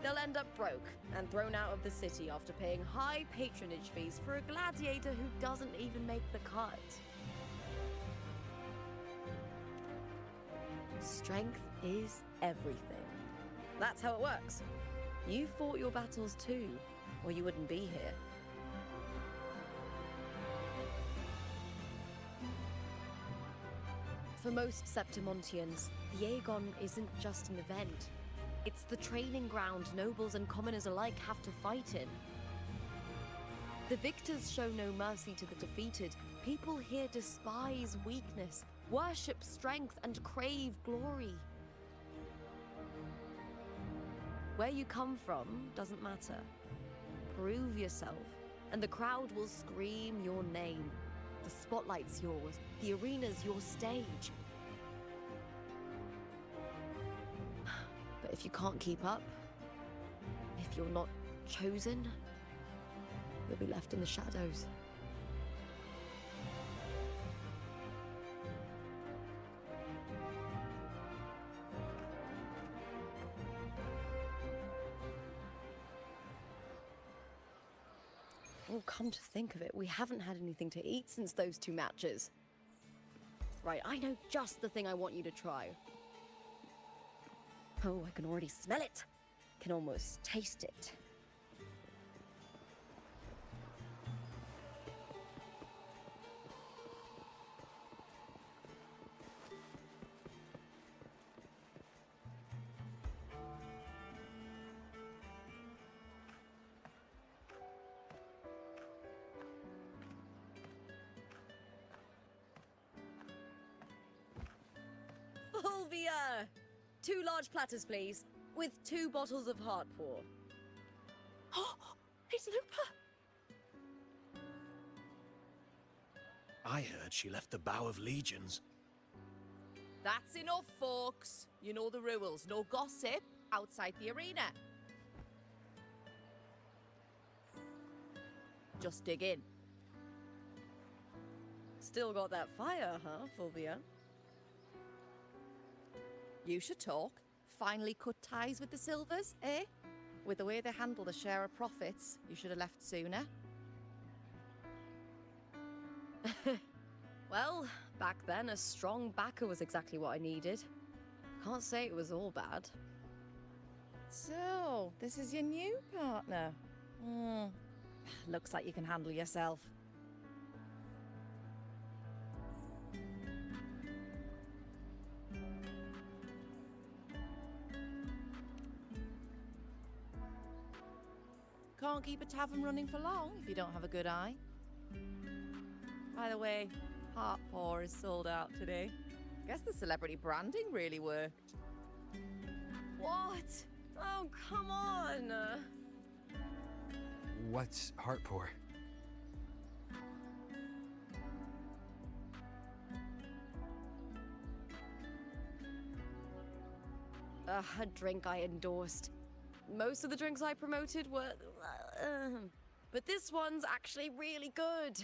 they'll end up broke and thrown out of the city after paying high patronage fees for a gladiator who doesn't even make the cut. Strength is everything. That's how it works. You fought your battles too, or you wouldn't be here. For most Septimontians, the Aegon isn't just an event. It's the training ground nobles and commoners alike have to fight in. The victors show no mercy to the defeated. People here despise weakness, worship strength, and crave glory. Where you come from doesn't matter. Prove yourself, and the crowd will scream your name. The spotlight's yours, the arena's your stage. But if you can't keep up, if you're not chosen, you'll be left in the shadows. Oh, come to think of it, we haven't had anything to eat since those 2 matches. Right, I know just the thing I want you to try. Oh, I can already smell it. Can almost taste it. Fulvia! 2 large platters, please, with 2 bottles of heart pour. Oh, it's Lupa! I heard she left the Bow of Legions. That's enough, folks. You know the rules. No gossip outside the arena. Just dig in. Still got that fire, huh, Fulvia? You should talk. Finally cut ties with the Silvers, eh? With the way they handle the share of profits, you should have left sooner. Well, back then, a strong backer was exactly what I needed. Can't say it was all bad. So, this is your new partner. Looks like you can handle yourself. Can't keep a tavern running for long if you don't have a good eye. By the way, Heart Pour is sold out today. Guess the celebrity branding really worked. What? Oh, come on! What's Heartpour? A drink I endorsed. Most of the drinks I promoted were... but this one's actually really good.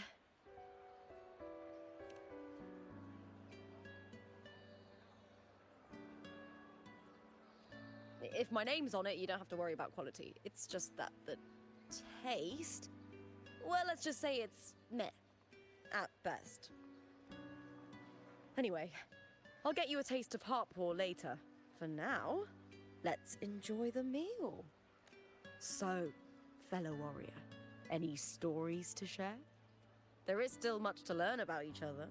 If my name's on it, you don't have to worry about quality. It's just that the taste... Well, let's just say it's meh. At best. Anyway, I'll get you a taste of Heartpour later. For now, let's enjoy the meal. So, fellow warrior, any stories to share? There is still much to learn about each other.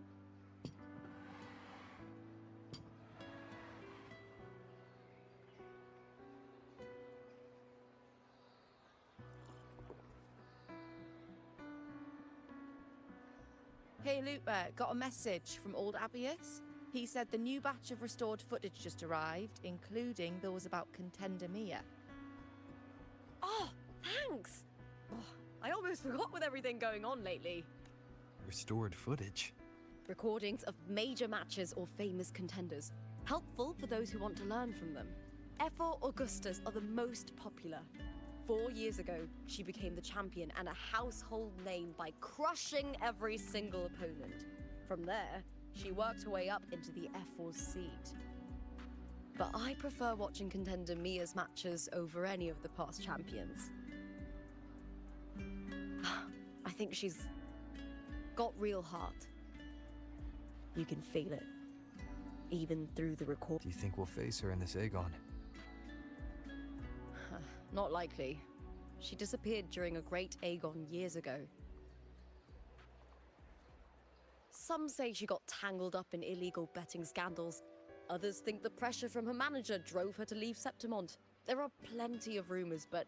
Hey Lupa, got a message from old Abius. He said the new batch of restored footage just arrived, including those about Contender Mia. Oh, thanks! Oh, I almost forgot with everything going on lately. Restored footage? Recordings of major matches or famous contenders. Helpful for those who want to learn from them. F4 Augustas are the most popular. 4 years ago, she became the champion and a household name by crushing every single opponent. From there, she worked her way up into the F4 seat. But I prefer watching Contender Mia's matches over any of the past champions. I think she's got real heart. You can feel it, even through the record. Do you think we'll face her in this Aegon? Not likely. She disappeared during a great Aegon years ago. Some say she got tangled up in illegal betting scandals. Others think the pressure from her manager drove her to leave Septimont. There are plenty of rumors, but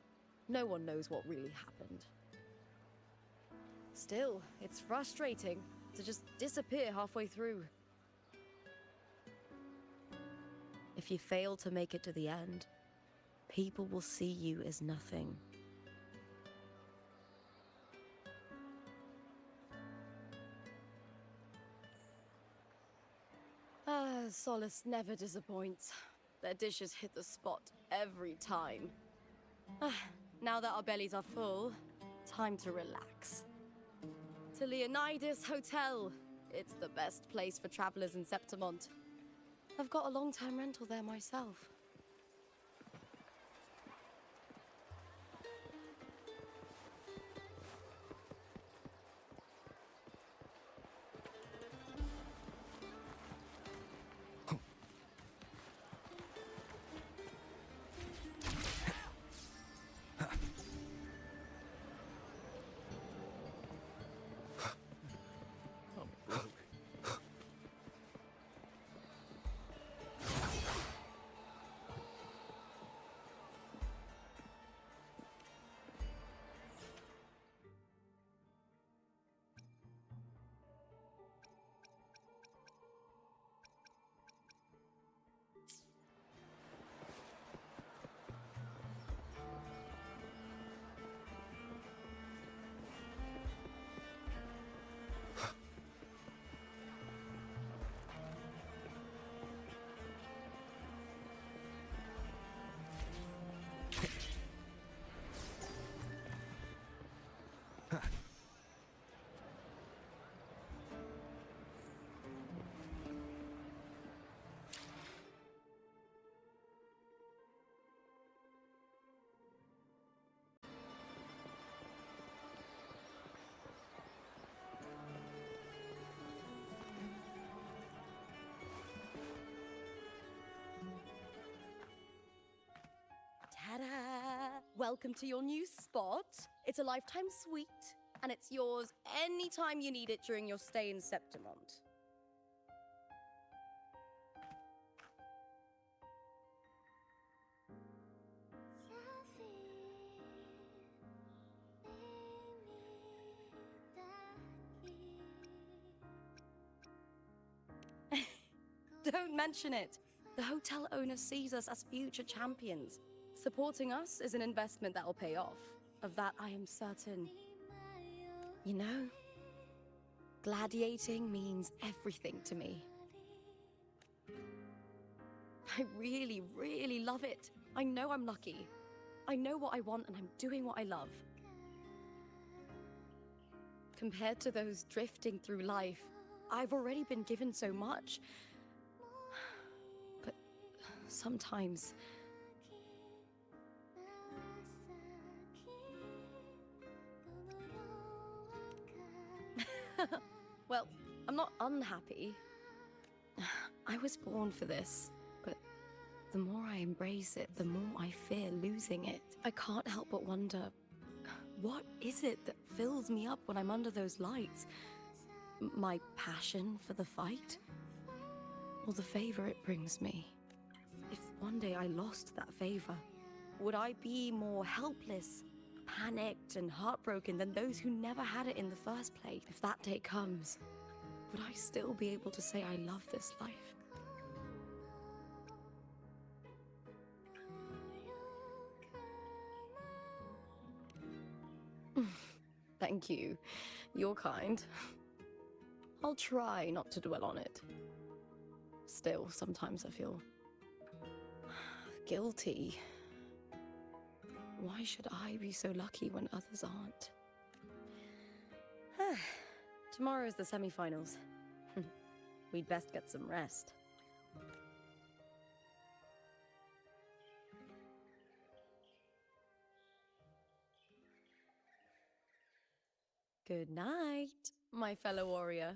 no one knows what really happened. Still, it's frustrating to just disappear halfway through. If you fail to make it to the end, people will see you as nothing. Solace never disappoints. Their dishes hit the spot every time. Now that our bellies are full, time to relax. To Leonidas Hotel. It's the best place for travelers in Septimont. I've got a long-term rental there myself. welcome to your new spot. It's a lifetime suite, and it's yours anytime you need it during your stay in Septimont. Don't mention it. The hotel owner sees us as future champions. Supporting us is an investment that'll pay off. Of that, I am certain. You know, gladiating means everything to me. I really, really love it. I know I'm lucky. I know what I want and I'm doing what I love. Compared to those drifting through life, I've already been given so much. But sometimes... Well, I'm not unhappy. I was born for this, but the more I embrace it, the more I fear losing it. I can't help but wonder, what is it that fills me up when I'm under those lights? My passion for the fight? Or the favor it brings me? If one day I lost that favor, would I be more helpless, panicked and heartbroken than those who never had it in the first place? If that day comes, would I still be able to say I love this life? Thank you. You're kind. I'll try not to dwell on it. Still, sometimes I feel guilty. Why should I be so lucky when others aren't? Tomorrow is the semi-finals. We'd best get some rest. Good night, my fellow warrior.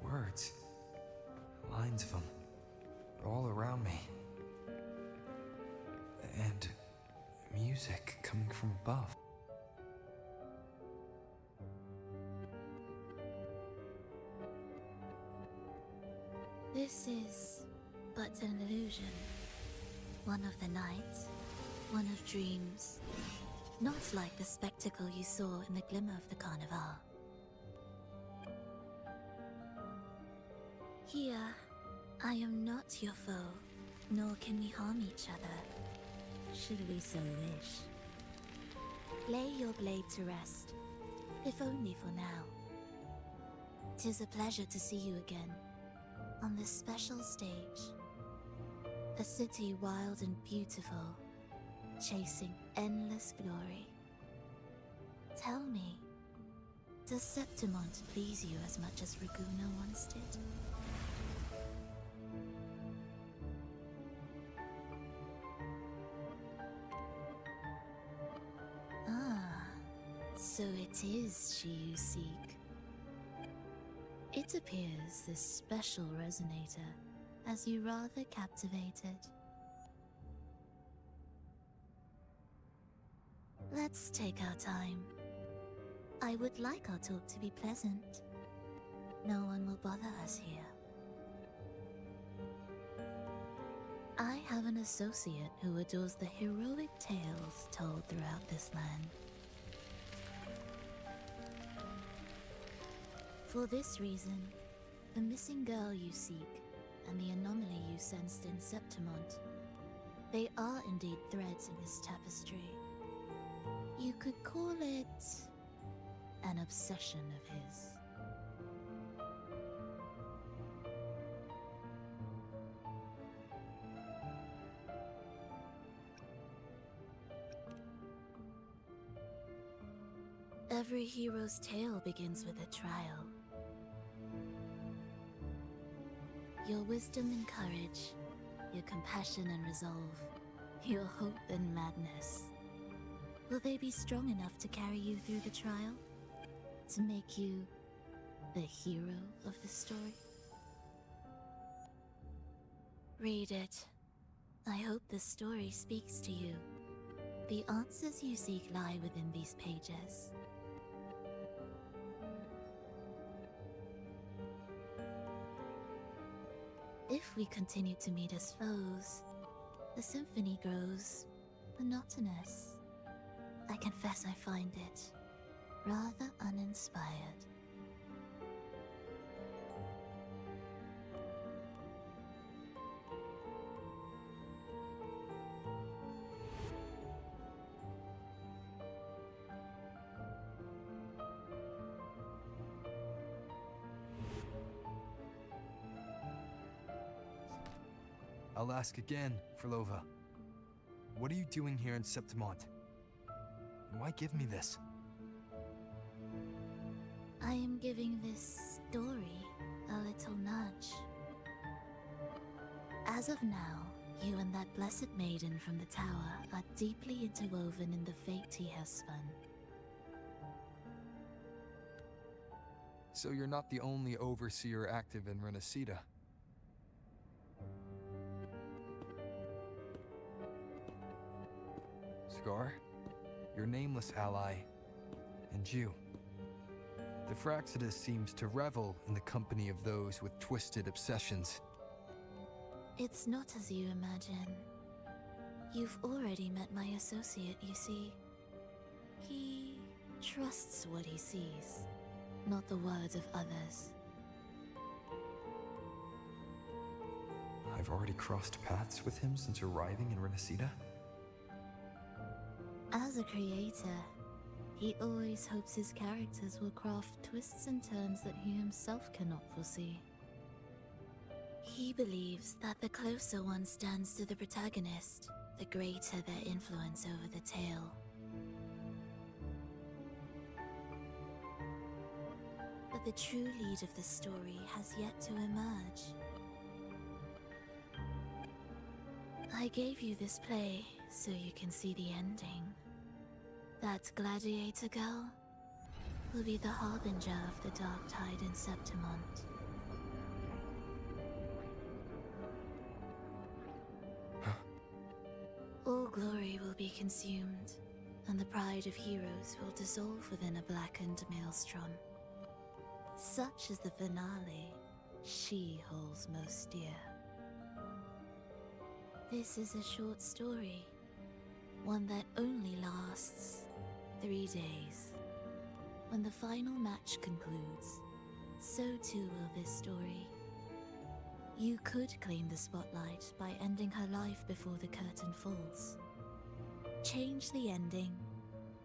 Words. Lines of them. All around me. And music coming from above. This is but an illusion. One of the nights, one of dreams. Not like the spectacle you saw in the glimmer of the Carnival. Here, I am not your foe, nor can we harm each other, should we so wish. Lay your blade to rest, if only for now. 'Tis a pleasure to see you again, on this special stage. A city wild and beautiful, chasing endless glory. Tell me, does Septimont please you as much as Raguna once did? So it is she you seek. It appears this special resonator has you rather captivated. Let's take our time. I would like our talk to be pleasant. No one will bother us here. I have an associate who adores the heroic tales told throughout this land. For this reason, the missing girl you seek and the anomaly you sensed in Septimont They are indeed threads in this tapestry. You could call it an obsession of his. Every hero's tale begins with a trial. Your wisdom and courage, your compassion and resolve, your hope and madness. Will they be strong enough to carry you through the trial? To make you the hero of the story? Read it. I hope the story speaks to you. The answers you seek lie within these pages. If we continue to meet as foes, the symphony grows monotonous. I confess I find it rather uninspired. I'll ask again, Frolova. What are you doing here in Septimont? Why give me this? I am giving this story a little nudge. As of now, you and that blessed maiden from the tower are deeply interwoven in the fate he has spun. So you're not the only overseer active in Renacida. Scar, your nameless ally, and you. The Fraxidus seems to revel in the company of those with twisted obsessions. It's not as you imagine. You've already met my associate, you see. He trusts what he sees, not the words of others. I've already crossed paths with him since arriving in Renacida. As a creator, he always hopes his characters will craft twists and turns that he himself cannot foresee. He believes that the closer one stands to the protagonist, the greater their influence over the tale. But the true lead of the story has yet to emerge. I gave you this play so you can see the ending. That gladiator girl will be the harbinger of the dark tide in Septimont. All glory will be consumed, and the pride of heroes will dissolve within a blackened maelstrom. Such is the finale she holds most dear. This is a short story, one that only lasts 3 days. When the final match concludes, so too will this story. You could claim the spotlight by ending her life before the curtain falls. Change the ending,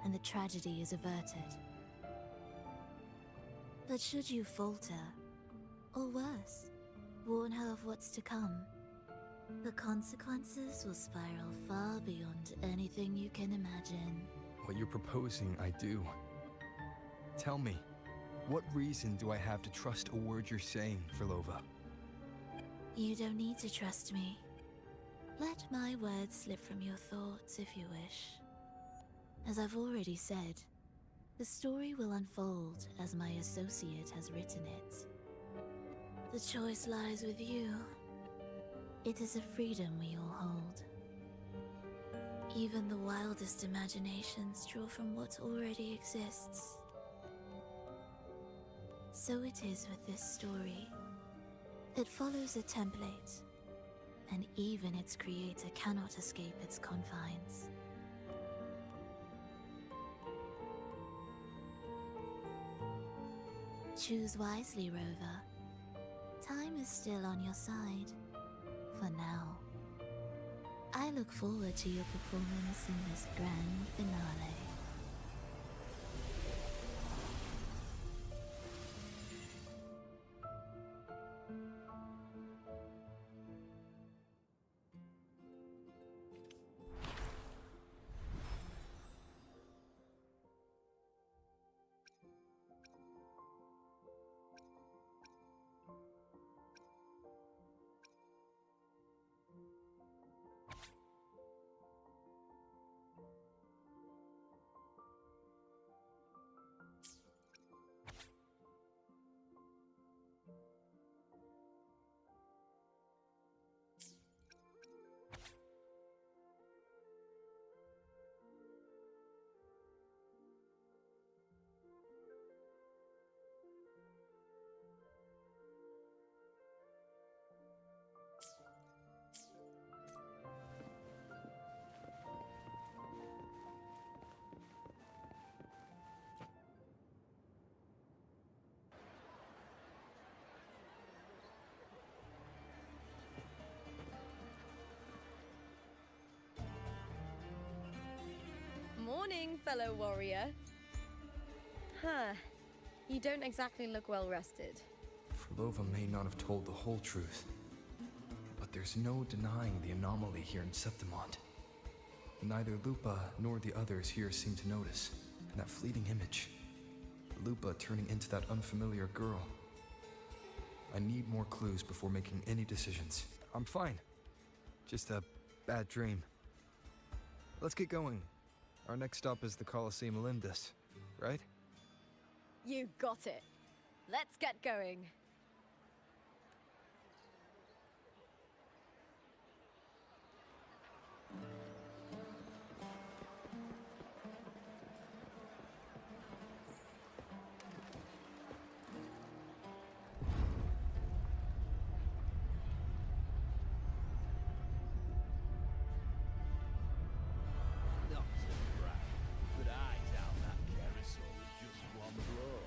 and the tragedy is averted. But should you falter, or worse, warn her of what's to come, the consequences will spiral far beyond anything you can imagine. What you're proposing, I do. Tell me, what reason do I have to trust a word you're saying, Frolova? You don't need to trust me. Let my words slip from your thoughts if you wish. As I've already said, the story will unfold as my associate has written it. The choice lies with you. It is a freedom we all hold. Even the wildest imaginations draw from what already exists. So it is with this story. It follows a template, and even its creator cannot escape its confines. Choose wisely, Rover. Time is still on your side. For now. I look forward to your performance in this grand finale. Morning, fellow warrior. Huh. You don't exactly look well rested. Frolova may not have told the whole truth, but there's no denying the anomaly here in Septimont. Neither Lupa nor the others here seem to notice. And that fleeting image, Lupa turning into that unfamiliar girl. I need more clues before making any decisions. I'm fine. Just a bad dream. Let's get going. Our next stop is the Colosseum Olympus, right? You got it. Let's get going. Not to brag, but I doubt that carousel was just one blow.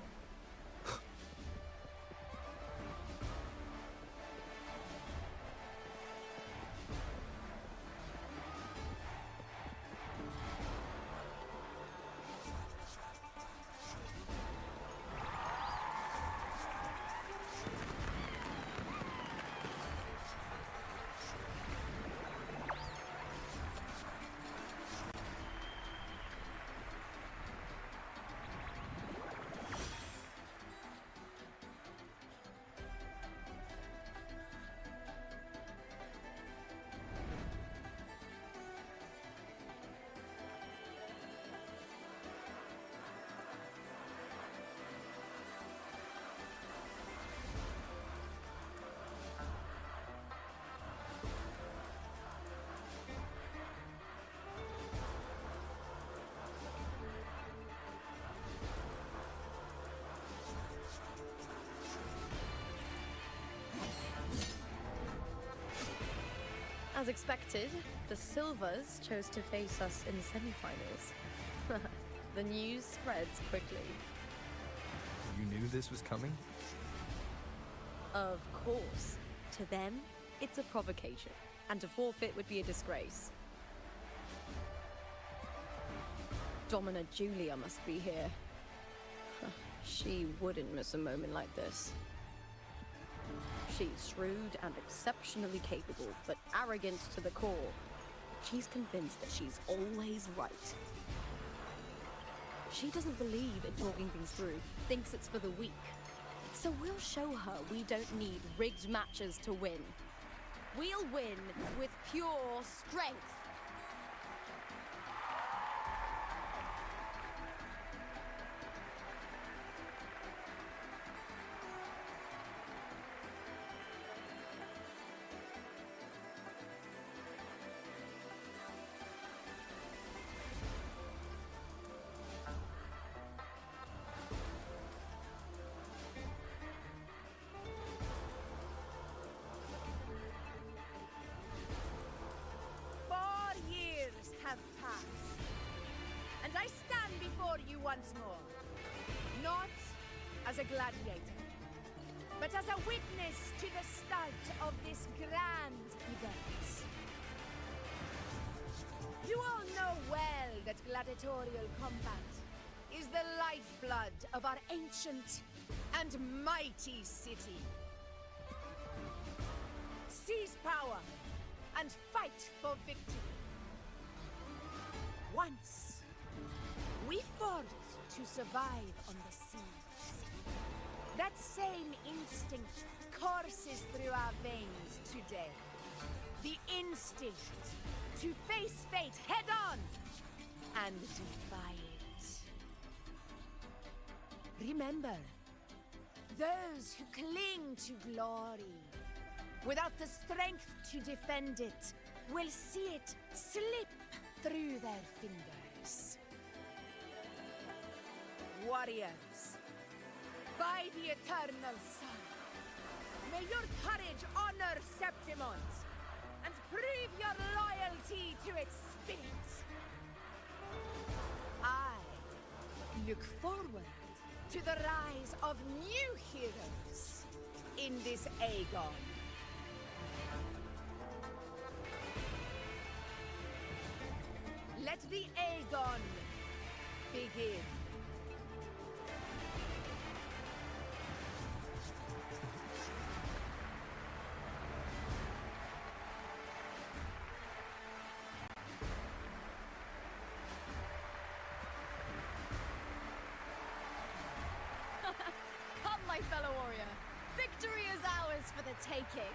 As expected, the Silvers chose to face us in the semi-finals. The news spreads quickly. You knew this was coming? Of course. To them, it's a provocation, and to forfeit would be a disgrace. Domina Julia must be here. She wouldn't miss a moment like this. She's shrewd and exceptionally capable, but arrogant to the core. She's convinced that she's always right. She doesn't believe in talking things through, thinks it's for the weak. So we'll show her we don't need rigged matches to win. We'll win with pure strength. Have passed, and I stand before you once more, not as a gladiator, but as a witness to the start of this grand event. gladiatorial combat is the lifeblood of our ancient and mighty city. Seize power and fight for victory. Once, we fought to survive on the seas. That same instinct courses through our veins today. The instinct to face fate head-on and defy it. Remember, those who cling to glory without the strength to defend it will see it slip through their fingers. Warriors, by the eternal sun, may your courage honor Septimont and prove your loyalty to its spirit. I look forward to the rise of new heroes in this Aegon. Let the Aegon begin. Come, my fellow warrior. Victory is ours for the taking.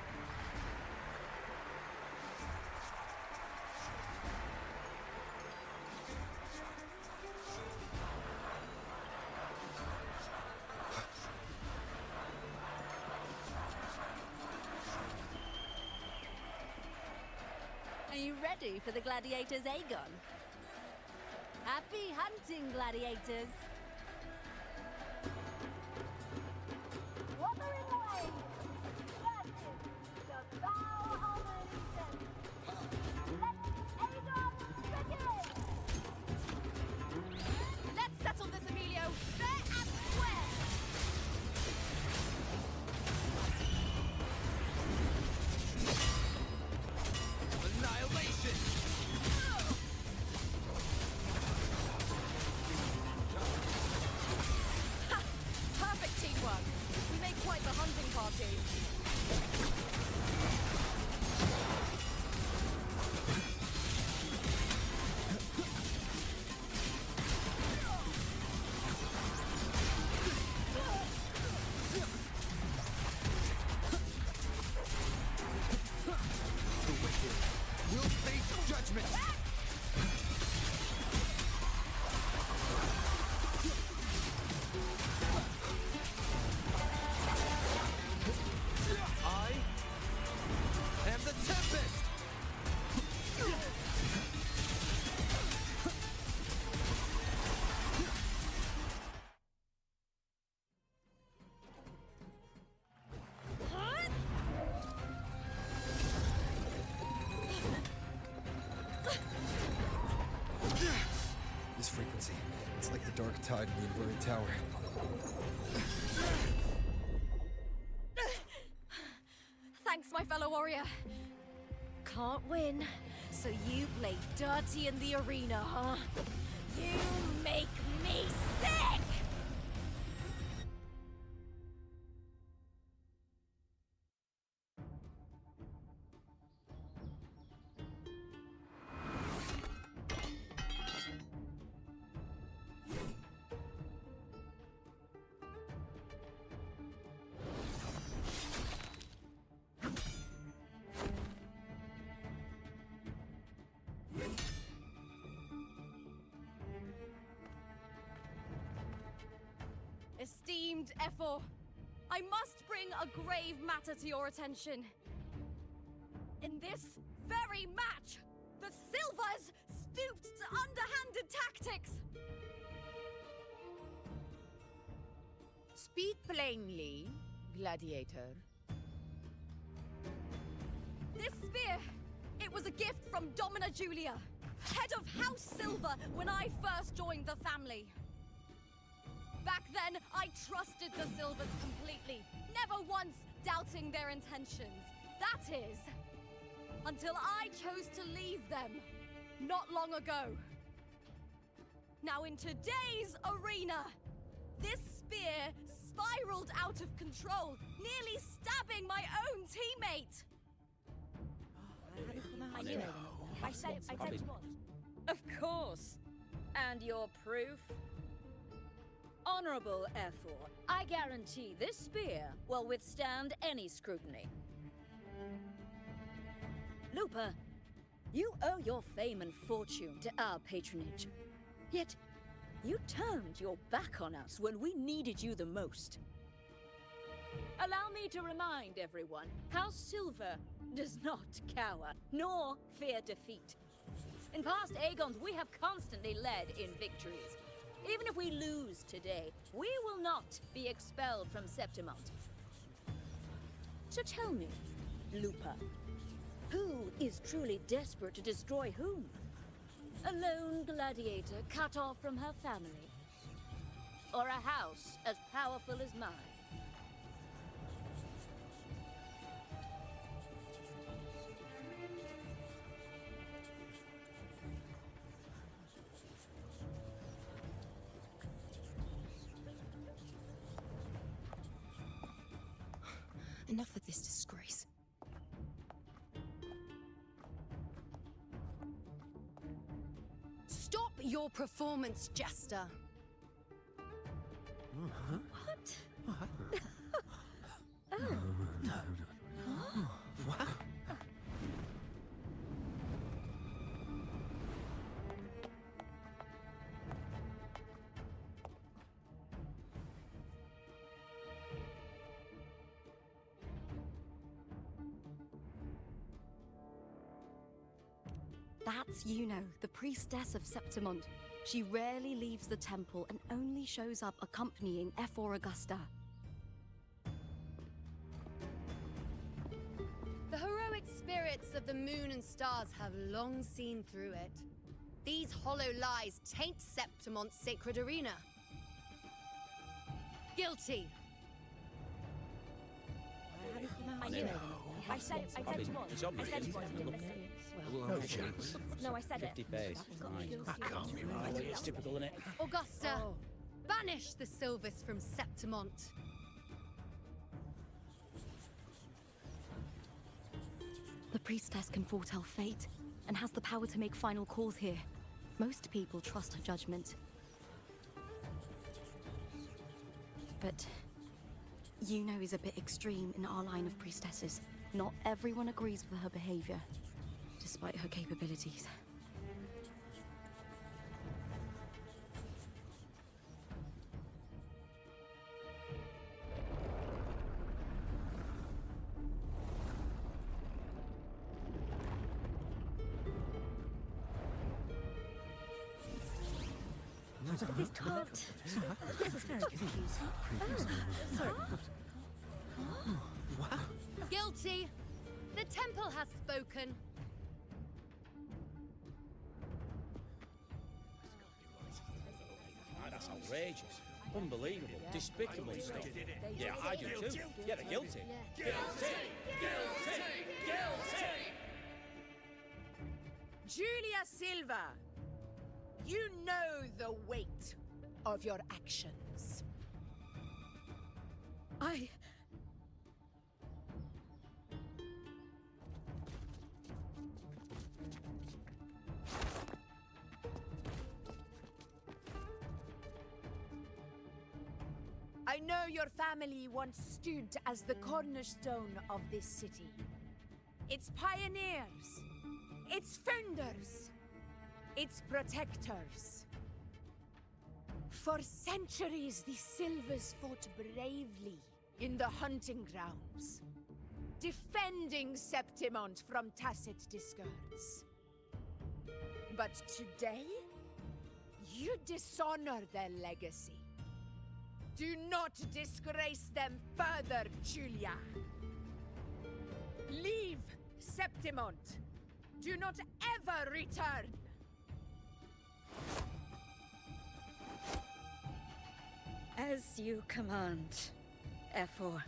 Are you ready for the gladiators, Aegon? Happy hunting, gladiators! Wuthering away! Versus the Valhalla Legion! Let Aegon begin! Let's settle this, Emilio, fair and square! Annihilation! Ha! Perfect teamwork. We make quite the hunting party. The wicked will face judgment! I am the Tempest! This frequency, it's like the dark tide in the inverted tower. Thanks, my fellow warrior. Can't win, so you play dirty in the arena, huh? You make me sick! Esteemed Ephor, I must bring a grave matter to your attention. In this very match, the Silvers stooped to underhanded tactics. Speak plainly, gladiator. This spear, it was a gift from Domina Julia, head of House Silver when I first joined the family. Back then, I trusted the Silvers completely, never once doubting their intentions. That is, until I chose to leave them, not long ago. Now in today's arena, this spear spiraled out of control, nearly stabbing my own teammate. I said what? Of course. And your proof? Honorable F4, I guarantee this spear will withstand any scrutiny. Lupa, you owe your fame and fortune to our patronage. Yet, you turned your back on us when we needed you the most. Allow me to remind everyone, House Silver does not cower, nor fear defeat. In past Aegons, we have constantly led in victories. Even if we lose today, we will not be expelled from Septimont. So tell me, Lupa, who is truly desperate to destroy whom? A lone gladiator cut off from her family? Or a house as powerful as mine? Enough of this disgrace. Stop your performance, Jester. What? What? That's Yuno, the priestess of Septimont. She rarely leaves the temple and only shows up accompanying F4 Augusta. The heroic spirits of the moon and stars have long seen through it. These hollow lies taint Septimont's sacred arena. Guilty. I said what? It's obvious. I said what? No chance. No, I said 50 it. face. That can't be right. It's typical, isn't it? Augusta, banish the Silvers from Septimont. The priestess can foretell fate and has the power to make final calls here. Most people trust her judgment. But Yuno is a bit extreme in our line of priestesses. Not everyone agrees with her behavior, despite her capabilities. This can't. This is very confusing. Sorry. Guilty. The temple has spoken. That's outrageous. Unbelievable. Despicable stuff. Yeah, I do too. Yeah, they're guilty. Guilty! Julia Silva, you know the weight of your actions. I know your family once stood as the cornerstone of this city. Its pioneers, its founders, its protectors. For centuries, the Silvers fought bravely in the hunting grounds, defending Septimont from tacit discards. But today, you dishonor their legacy. Do not disgrace them further, Julia. Leave Septimont. Do not ever return. As you command, F4.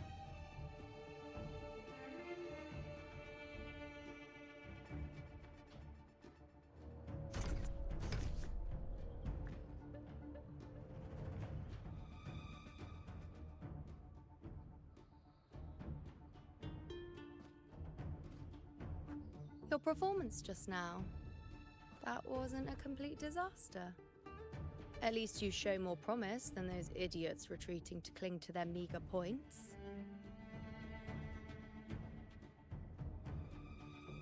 Your performance just now. That wasn't a complete disaster. At least you show more promise than those idiots retreating to cling to their meager points.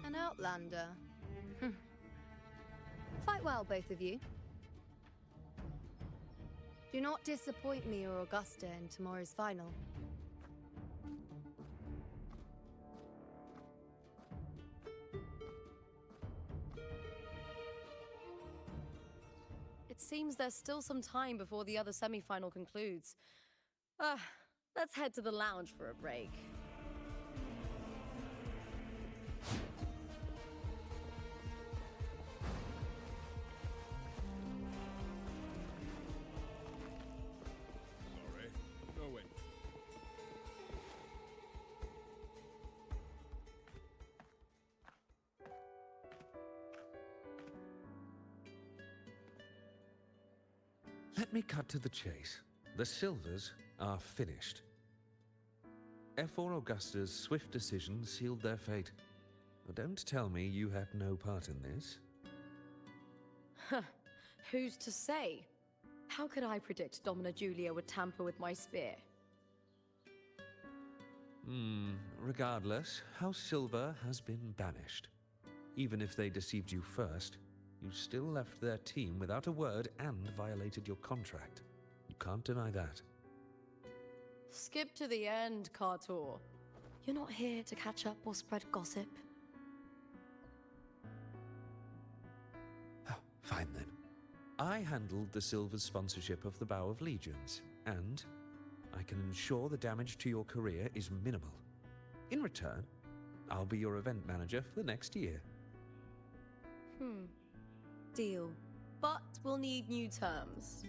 An outlander. Fight well, both of you. Do not disappoint me or Augusta in tomorrow's final. It seems there's still some time before the other semi-final concludes. Let's head to the lounge for a break. Sorry, no win. Let me cut to the chase. The Silvers are finished. F4 Augusta's swift decision sealed their fate. Don't tell me you had no part in this. Who's to say? How could I predict Domina Julia would tamper with my spear? Regardless, House Silver has been banished. Even if they deceived you first, you still left their team without a word and violated your contract. You can't deny that. Skip to the end, Kartor. You're not here to catch up or spread gossip. Fine then. I handled the Silver's sponsorship of the Bow of Legions, and I can ensure the damage to your career is minimal. In return, I'll be your event manager for the next year. Deal. But we'll need new terms.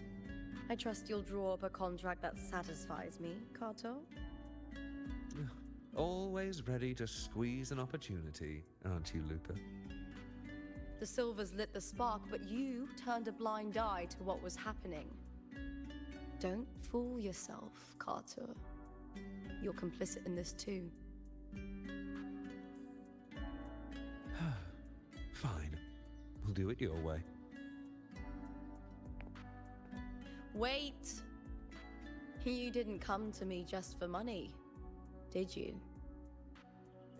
I trust you'll draw up a contract that satisfies me, Kato. Always ready to squeeze an opportunity, aren't you, Lupa? The Silvers lit the spark, but you turned a blind eye to what was happening. Don't fool yourself, Carter. You're complicit in this too. Fine. We'll do it your way. Wait! You didn't come to me just for money, did you?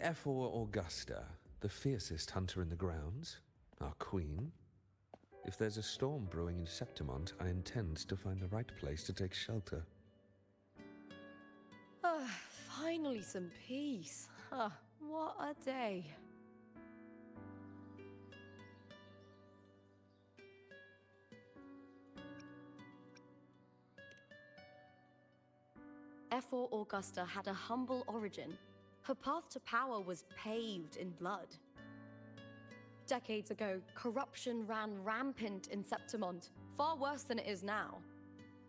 F4 Augusta, the fiercest hunter in the grounds, our queen. If there's a storm brewing in Septimont, I intend to find the right place to take shelter. Finally some peace. What a day. F4 Augusta had a humble origin. Her path to power was paved in blood. Decades ago, corruption ran rampant in Septimont, far worse than it is now.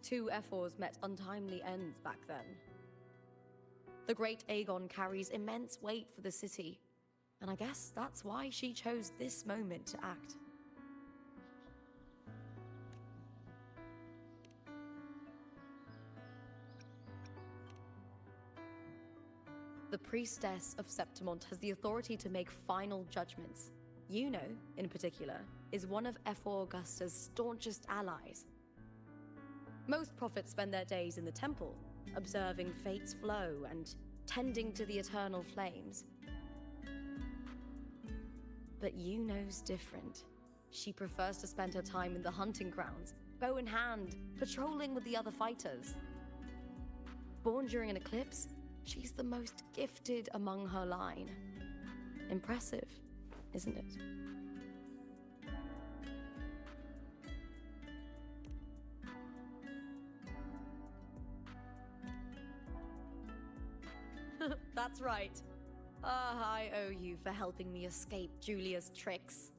2 F4s met untimely ends back then. The great Aegon carries immense weight for the city, and I guess that's why she chose this moment to act. The Priestess of Septimont has the authority to make final judgments. Yuno, in particular, is one of F4 Augusta's staunchest allies. Most prophets spend their days in the temple, observing fate's flow and tending to the eternal flames. But Yuno's different. She prefers to spend her time in the hunting grounds, bow in hand, patrolling with the other fighters. Born during an eclipse, she's the most gifted among her line. Impressive, isn't it? That's right. I owe you for helping me escape Julia's tricks.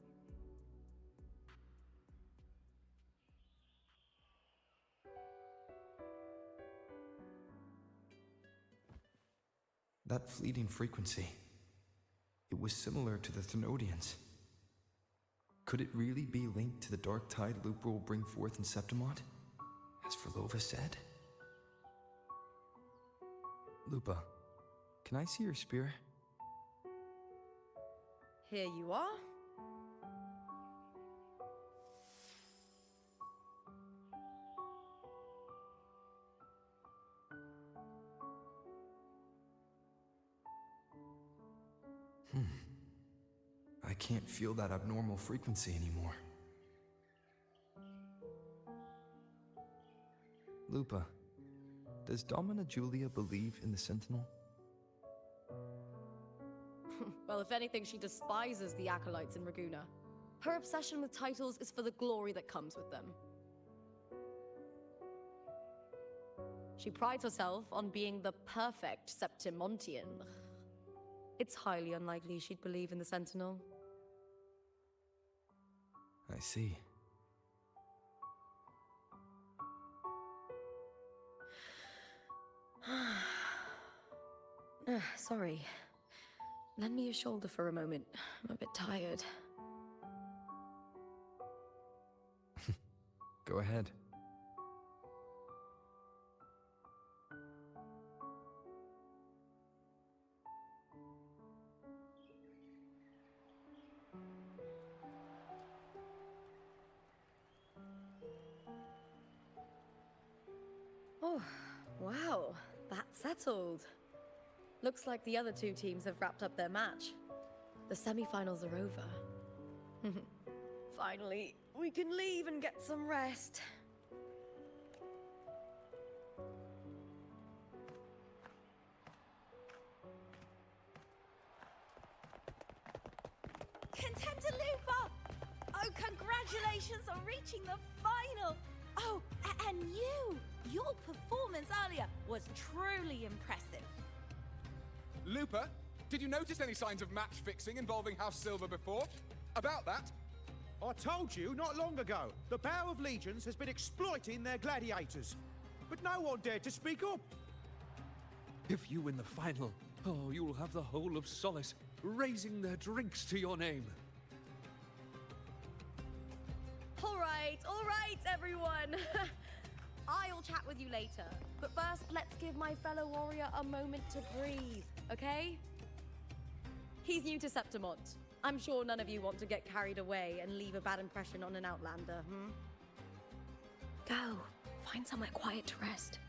That fleeting frequency, it was similar to the Thenodians. Could it really be linked to the dark tide Lupa will bring forth in Septimont, as Verlova said? Lupa, can I see your spear? here you are. I can't feel that abnormal frequency anymore. Lupa, does Domina Julia believe in the Sentinel? Well, if anything, she despises the acolytes in Raguna. Her obsession with titles is for the glory that comes with them. She prides herself on being the perfect Septimontian. It's highly unlikely she'd believe in the Sentinel. I see. Sorry. Lend me your shoulder for a moment. I'm a bit tired. Go ahead. Oh, wow. That's settled. Looks like the other two teams have wrapped up their match. The semi-finals are over. Finally, we can leave and get some rest. Contender Lupa! Oh, congratulations on reaching the final! Oh, and your performance earlier was truly impressive. Lupa, did you notice any signs of match fixing involving House Silver before? About that? I told you not long ago, the Bow of Legions has been exploiting their gladiators. But no one dared to speak up. If you win the final, oh, you'll have the whole of Solace raising their drinks to your name. All right, everyone. I'll chat with you later. But first, let's give my fellow warrior a moment to breathe, okay? He's new to Septimont. I'm sure none of you want to get carried away and leave a bad impression on an Outlander, Go. Find somewhere quiet to rest.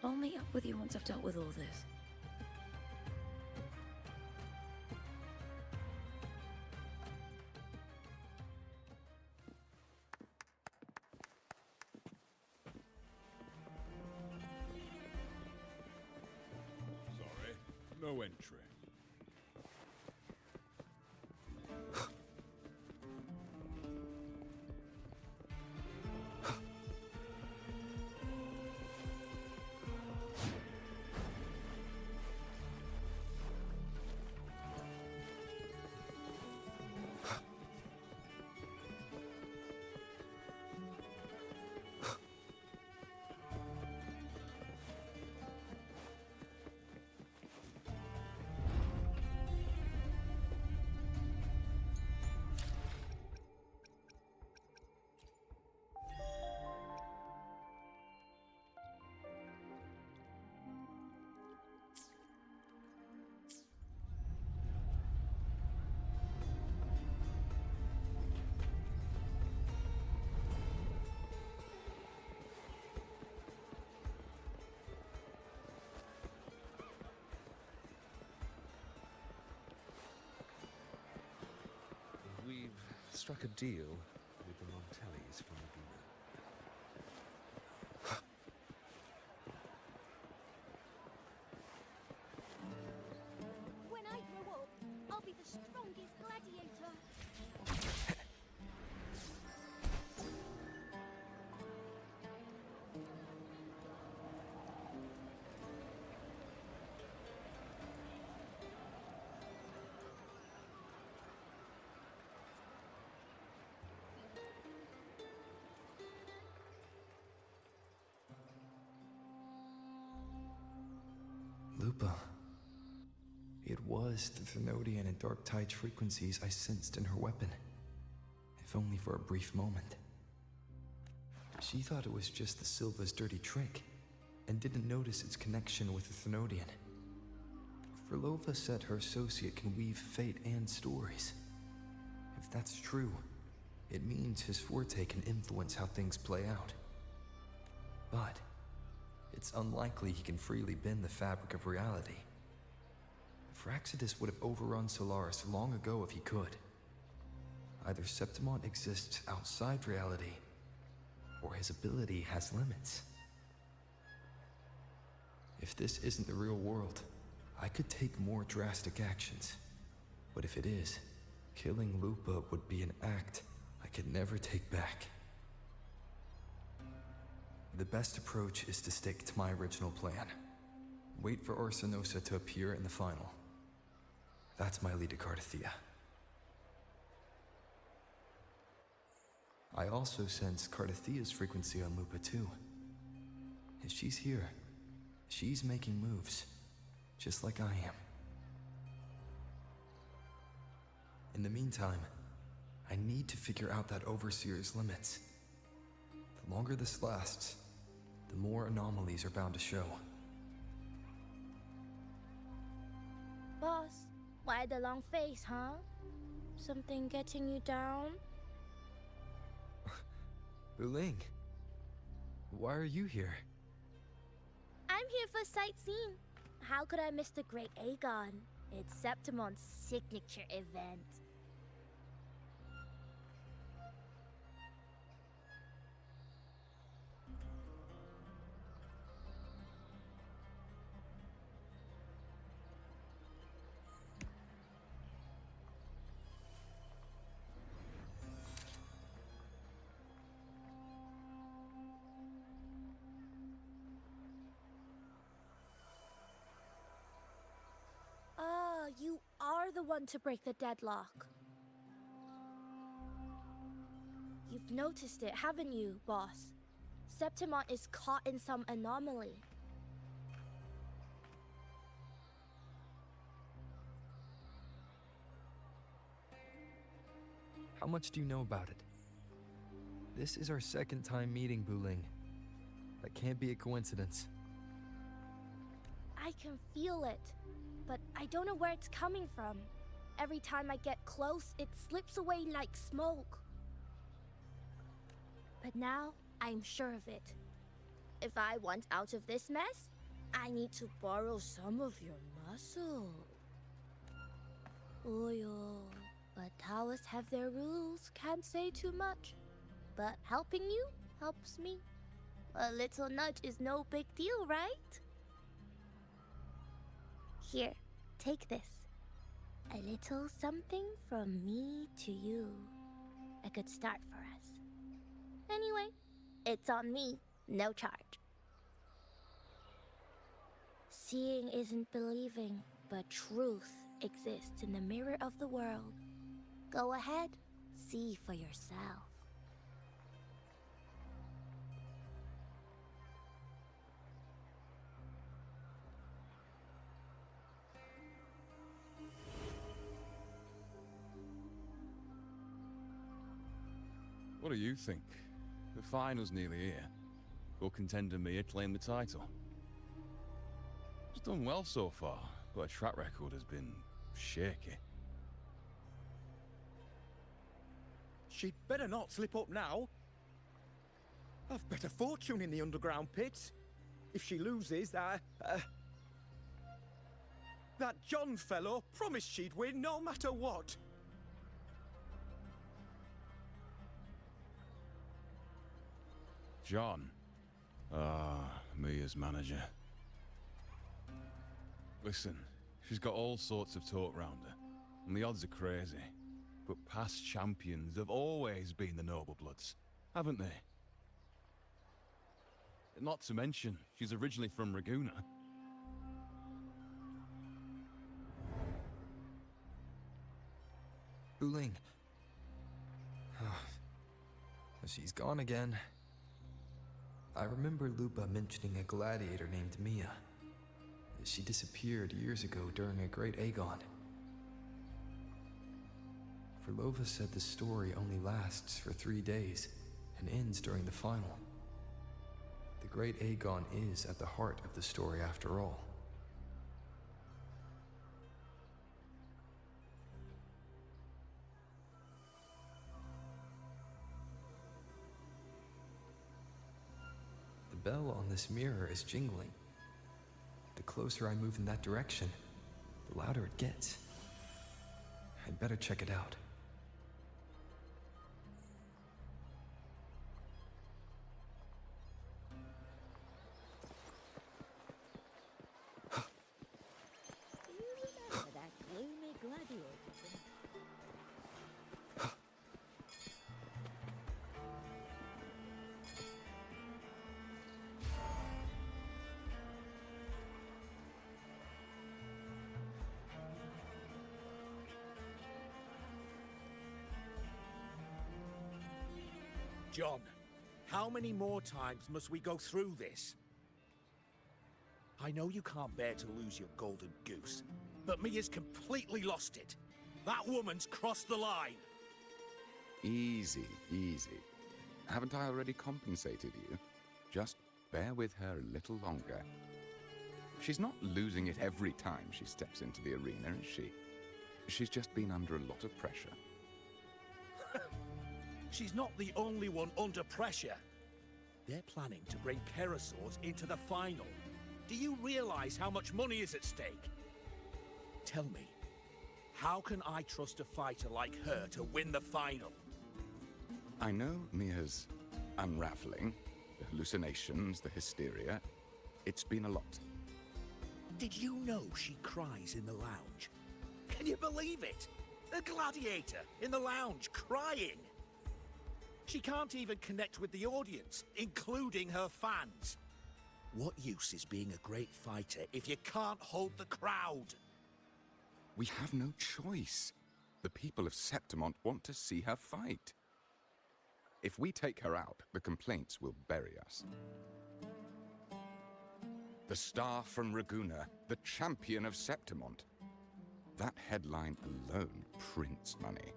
I'll meet up with you once I've dealt with all this. Sorry, no entry. We've struck a deal with the Montellis from Laguna. When I grow up, I'll be the strongest gladiator. Lupa. It was the Thenodian and Dark Tide's frequencies I sensed in her weapon, if only for a brief moment. She thought it was just the Silva's dirty trick, and didn't notice its connection with the Thenodian. Frolova said her associate can weave fate and stories. that's true, it means his forte can influence how things play out. But it's unlikely he can freely bend the fabric of reality. Fraxidus would have overrun Solaris long ago if he could. Either Septimont exists outside reality, or his ability has limits. If this isn't the real world, I could take more drastic actions. But if it is, killing Lupa would be an act I could never take back. The best approach is to stick to my original plan. Wait for Arsenosa to appear in the final. That's my lead to Cardathia. I also sense Cardathia's frequency on Lupa too. If she's here, she's making moves, just like I am. In the meantime, I need to figure out that Overseer's limits. The longer this lasts, the more anomalies are bound to show. Boss, why the long face, huh? Something getting you down? Buling, why are you here? I'm here for sightseeing. How could I miss the Great Aegon? It's Septimon's signature event. You are the one to break the deadlock. You've noticed it, haven't you, boss? Septimont is caught in some anomaly. How much do you know about it? This is our second time meeting, Buling. That can't be a coincidence. I can feel it, but I don't know where it's coming from. Every time I get close, it slips away like smoke. But now, I'm sure of it. If I want out of this mess, I need to borrow some of your muscle. Oyo, but Taoists have their rules, can't say too much. But helping you helps me. A little nudge is no big deal, right? Here, take this. A little something from me to you. A good start for us. Anyway, it's on me, no charge. Seeing isn't believing, but truth exists in the mirror of the world. Go ahead, see for yourself. What do you think? The final's nearly here. Will contender Mia claim the title? She's done well so far, but her track record has been shaky. She'd better not slip up now. I've better fortune in the underground pits. If she loses, that John fellow promised she'd win no matter what. John. Mia's manager. Listen, she's got all sorts of talk round her, and the odds are crazy. But past champions have always been the noble bloods, haven't they? Not to mention, she's originally from Raguna. Buling. She's gone again. I remember Lupa mentioning a gladiator named Mia. She disappeared years ago during a Great Aegon. Verlova said the story only lasts for 3 days and ends during the final. The Great Aegon is at the heart of the story after all. bell on this mirror is jingling. The closer I move in that direction, the louder it gets. I'd better check it out. Remember that gloomy gladiator. John, how many more times must we go through this? I know you can't bear to lose your golden goose, but Mia's completely lost it. That woman's crossed the line. Easy, easy. Haven't I already compensated you? Just bear with her a little longer. She's not losing it every time she steps into the arena, is she? She's just been under a lot of pressure. She's not the only one under pressure. They're planning to bring Kerasaurs into the final. Do you realize how much money is at stake? Tell me, how can I trust a fighter like her to win the final? I know Mia's unraveling, the hallucinations, the hysteria. It's been a lot. Did you know she cries in the lounge? Can you believe it? A gladiator in the lounge crying. She can't even connect with the audience, including her fans. What use is being a great fighter if you can't hold the crowd? We have no choice. The people of Septimont want to see her fight. If we take her out, the complaints will bury us. The star from Raguna, the champion of Septimont. That headline alone prints money.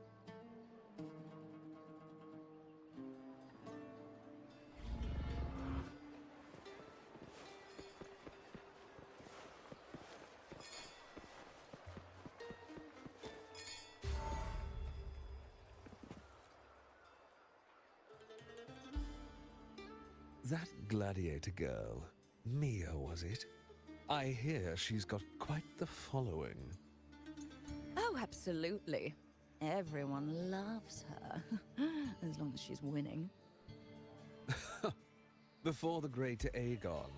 That gladiator girl, Mia, was it? I hear she's got quite the following. Oh, absolutely. Everyone loves her, as long as she's winning. Before the great Aegon,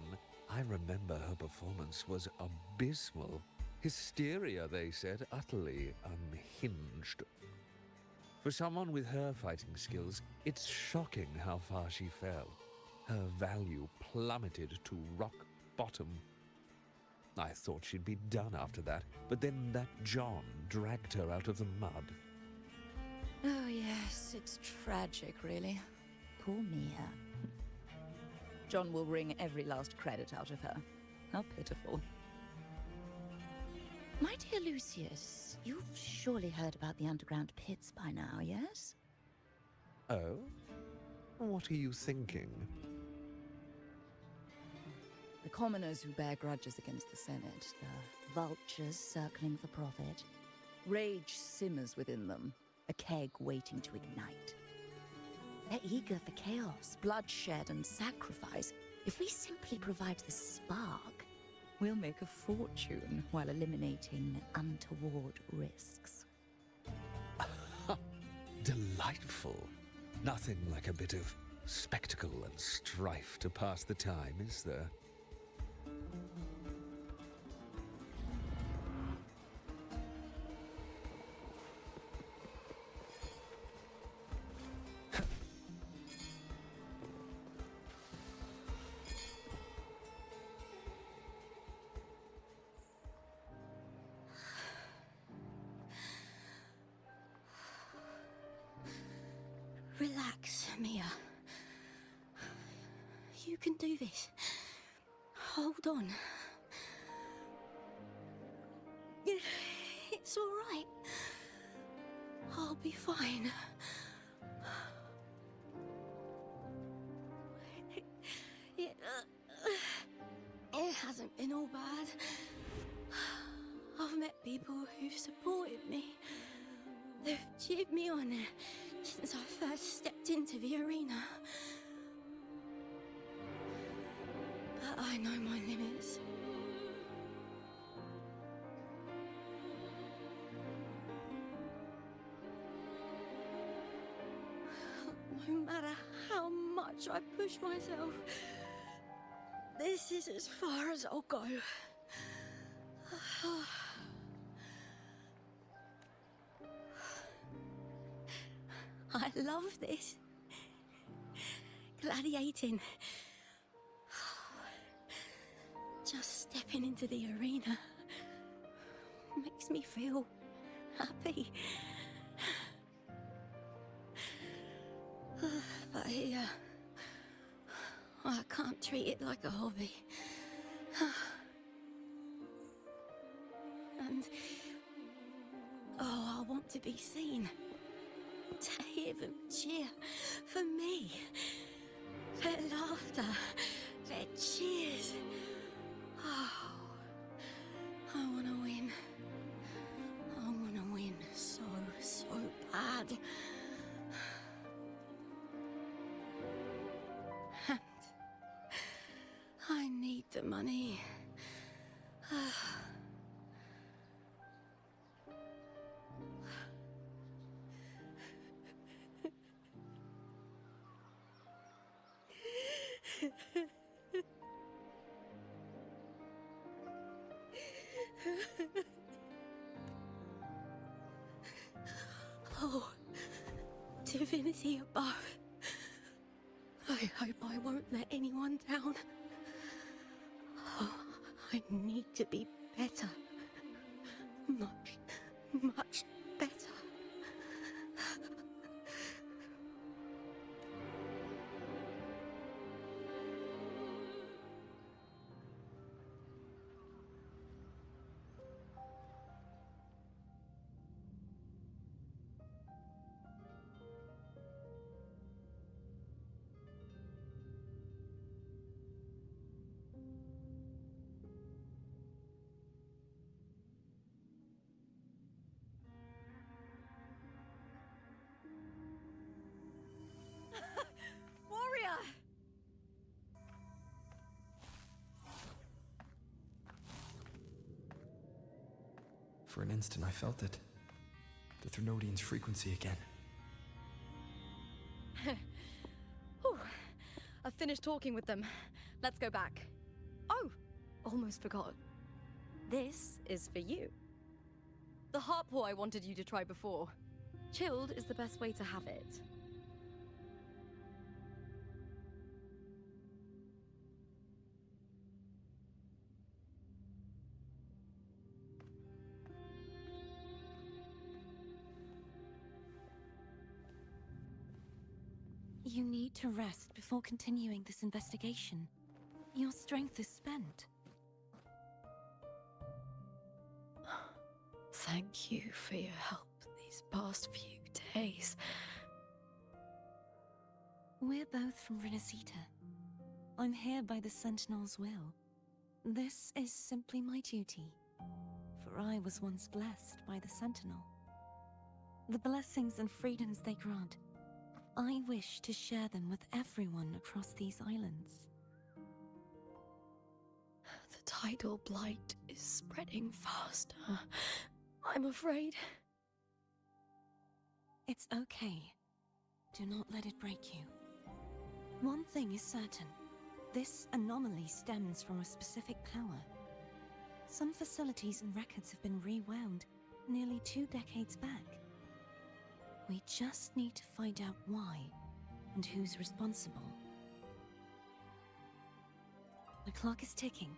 I remember her performance was abysmal. Hysteria, they said, utterly unhinged. For someone with her fighting skills, it's shocking how far she fell. Her value plummeted to rock bottom. I thought she'd be done after that, but then that John dragged her out of the mud. Oh, yes, it's tragic, really. Poor Mia. John will wring every last credit out of her. How pitiful. My dear Lucius, you've surely heard about the underground pits by now, yes? Oh? What are you thinking? The commoners who bear grudges against the Senate, the vultures circling for profit. Rage simmers within them, a keg waiting to ignite. They're eager for chaos, bloodshed, and sacrifice. If we simply provide the spark, we'll make a fortune while eliminating untoward risks. Delightful. Nothing like a bit of spectacle and strife to pass the time, is there? Relax, Mia. You can do this. Hold on. It's all right. I'll be fine. It hasn't been all bad. I've met people who've supported me. They've cheered me on since I first stepped into the arena. I know my limits. No matter how much I push myself, this is as far as I'll go. I love this. Gladiating. Just stepping into the arena makes me feel happy. But here, I can't treat it like a hobby. And I want to be seen. To hear them cheer for me. Their laughter, their cheers. Oh, I want to win. I want to win so bad. And I need the money. Oh, divinity above. I hope I won't let anyone down. Oh, I need to be better. Much better. Warrior! For an instant, I felt it. The Thrunodian's frequency again. Whew. I've finished talking with them. Let's go back. Oh, almost forgot. This is for you. The harpor I wanted you to try before. Chilled is the best way to have it. You need to rest before continuing this investigation. Your strength is spent. Thank you for your help these past few days. We're both from Renacita. I'm here by the Sentinel's will. This is simply my duty, for I was once blessed by the Sentinel. The blessings and freedoms they grant, I wish to share them with everyone across these islands. The tidal blight is spreading faster. I'm afraid. It's okay. Do not let it break you. One thing is certain. This anomaly stems from a specific power. Some facilities and records have been rewound nearly 2 decades back. We just need to find out why and who's responsible. The clock is ticking,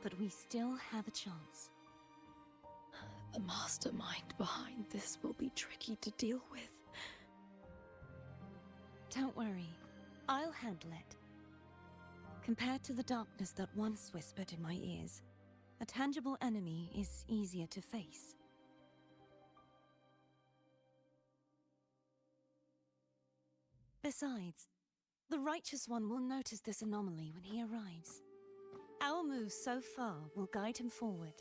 but we still have a chance. The mastermind behind this will be tricky to deal with. Don't worry, I'll handle it. Compared to the darkness that once whispered in my ears, a tangible enemy is easier to face. Besides, the Righteous One will notice this anomaly when he arrives. Our moves so far will guide him forward.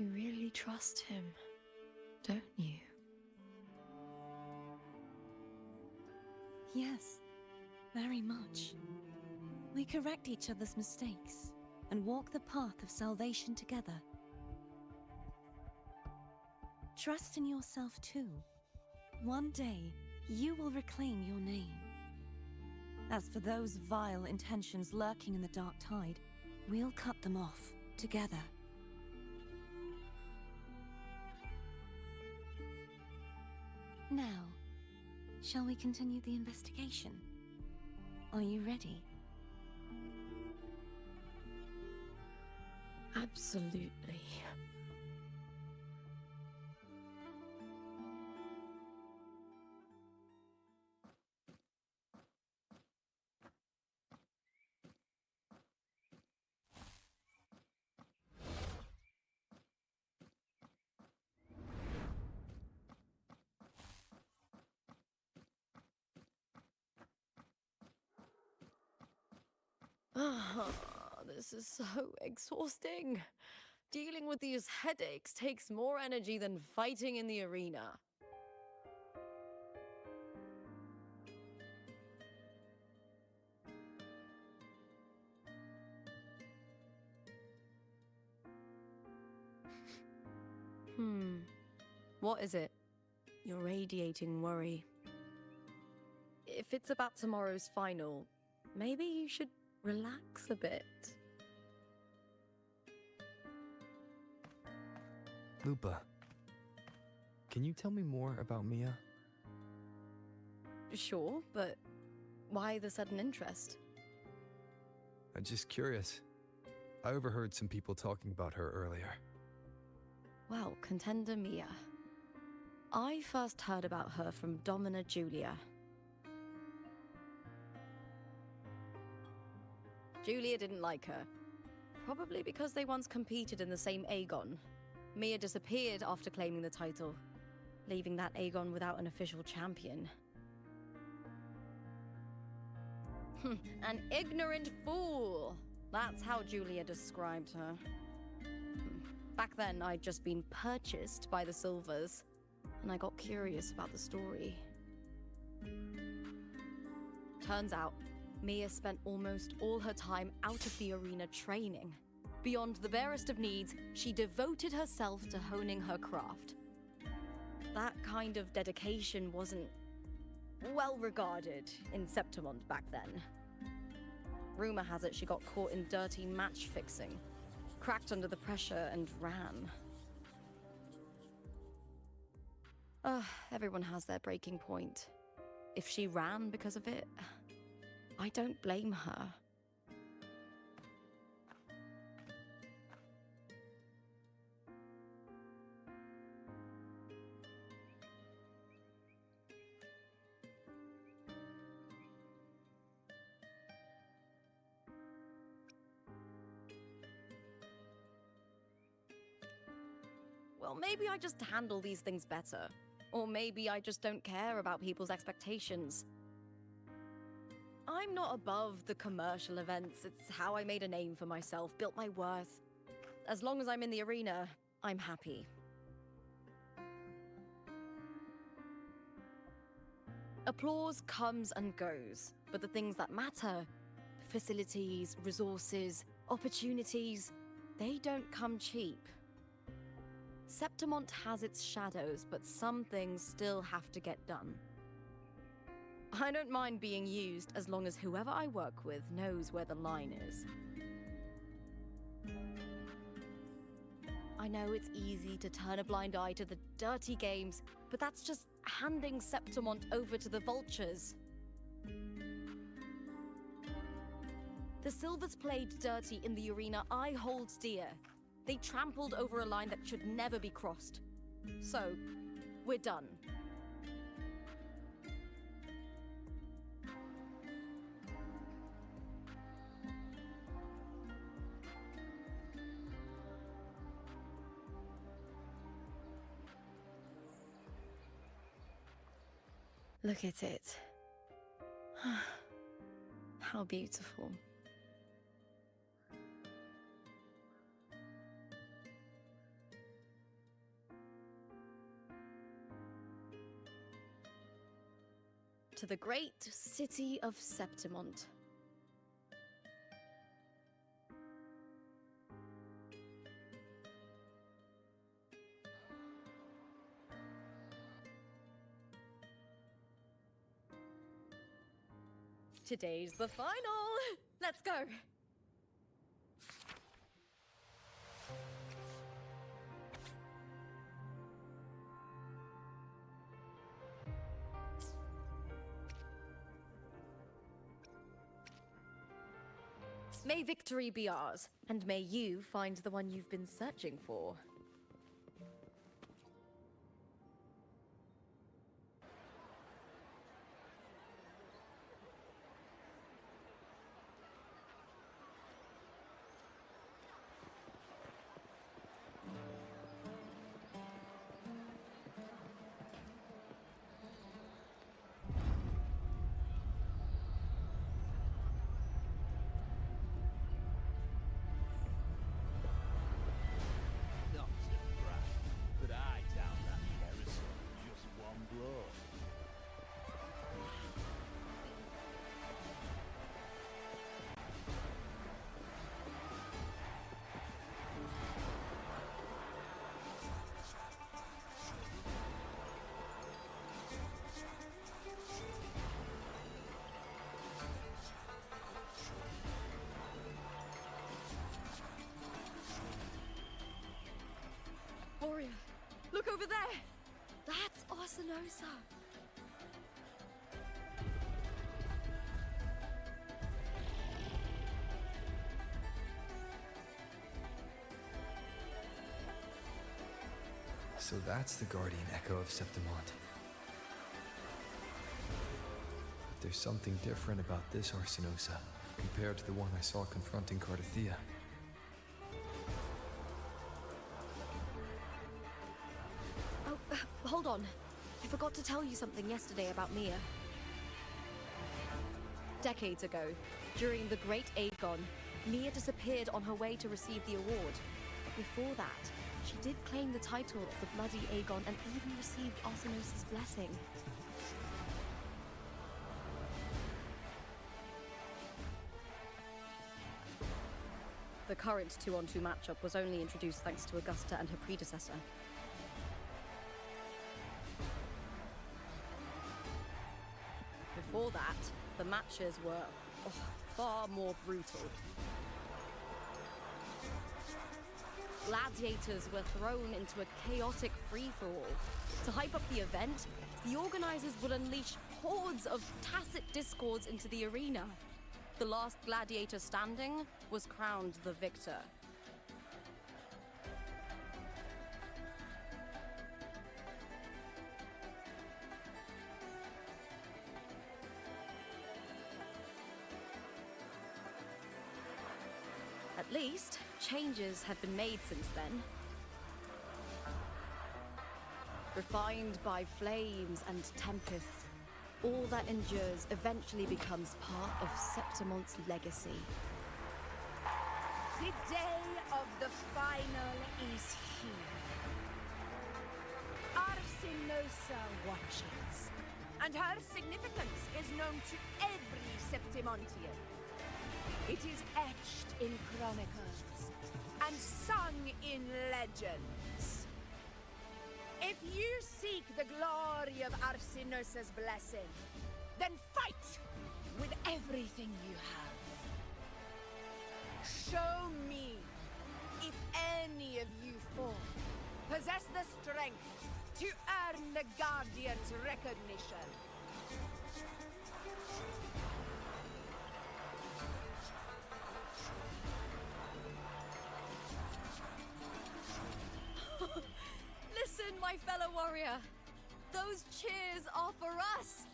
You really trust him, don't you? Yes, very much. We correct each other's mistakes and walk the path of salvation together. Trust in yourself too. One day, you will reclaim your name. As for those vile intentions lurking in the dark tide, we'll cut them off together. Now, shall we continue the investigation? Are you ready? Absolutely. This is so exhausting. Dealing with these headaches takes more energy than fighting in the arena. What is it? You're radiating worry. If it's about tomorrow's final, maybe you should relax a bit. Lupa, can you tell me more about Mia? Sure, but why the sudden interest? I'm just curious. I overheard some people talking about her earlier. Well, contender Mia. I first heard about her from Domina Julia. Julia didn't like her. Probably because they once competed in the same Aegon. Mia disappeared after claiming the title, leaving that Aegon without an official champion. An ignorant fool! That's how Julia described her. Back then, I'd just been purchased by the Silvers, and I got curious about the story. Turns out, Mia spent almost all her time out of the arena training. Beyond the barest of needs, she devoted herself to honing her craft. That kind of dedication wasn't well regarded in Septimont back then. Rumor has it she got caught in dirty match fixing, cracked under the pressure and ran. Everyone has their breaking point. If she ran because of it, I don't blame her. Well, maybe I just handle these things better. Or maybe I just don't care about people's expectations. I'm not above the commercial events. It's how I made a name for myself, built my worth. As long as I'm in the arena, I'm happy. Applause comes and goes, but the things that matter, facilities, resources, opportunities, they don't come cheap. Septimont has its shadows, but some things still have to get done. I don't mind being used as long as whoever I work with knows where the line is. I know it's easy to turn a blind eye to the dirty games, but that's just handing Septimont over to the vultures. The Silvers played dirty in the arena I hold dear. They trampled over a line that should never be crossed. So, we're done. Look at it. How beautiful. to the great city of Septimont. Today's the final! Let's go! May victory be ours, and may you find the one you've been searching for. Not to brag, but I down that garrison with just one blow. Warrior, look over there! That's Arsinosa! So that's the guardian echo of Septimont. But there's something different about this Arsinosa compared to the one I saw confronting Cardathea. Oh, hold on. I forgot to tell you something yesterday about Mia. Decades ago, during the Great Aegon, Mia disappeared on her way to receive the award. Before that, she did claim the title of the Bloody Aegon and even received Arsinosa's blessing. The current 2-on-2 matchup was only introduced thanks to Augusta and her predecessor. Before that, the matches were far more brutal. Gladiators were thrown into a chaotic free-for-all. To hype up the event, the organizers would unleash hordes of tacit discords into the arena. The last gladiator standing was crowned the victor. At least, changes have been made since then. Refined by flames and tempests, all that endures eventually becomes part of Septimont's legacy. The day of the final is here. Arsinosa watches, and her significance is known to every Septimontian. It is etched in chronicles and sung in legends. If you seek the glory of Arsinosa's blessing, then fight with everything you have. Show me if any of you four possess the strength to earn the Guardian's recognition. Listen, my fellow warrior. Those cheers are for us.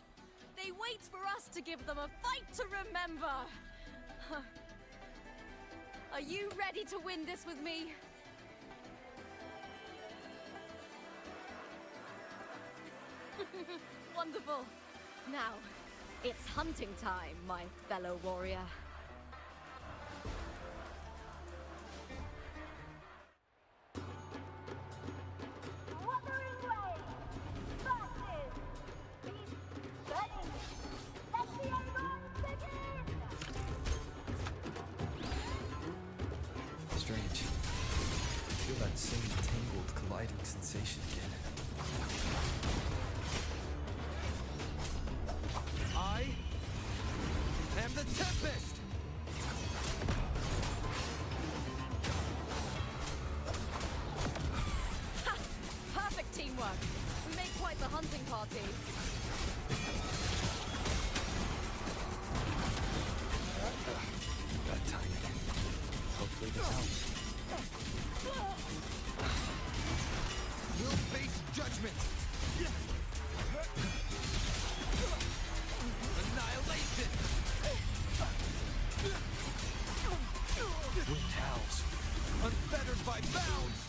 They wait for us to give them a fight to remember. Are you ready to win this with me? Wonderful. Now, it's hunting time, my fellow warrior. Wuthering Waves versus Beast Burning. party. Bad timing. Hopefully this helps. We'll face judgment! Annihilation! Wind howls, unfettered by bounds!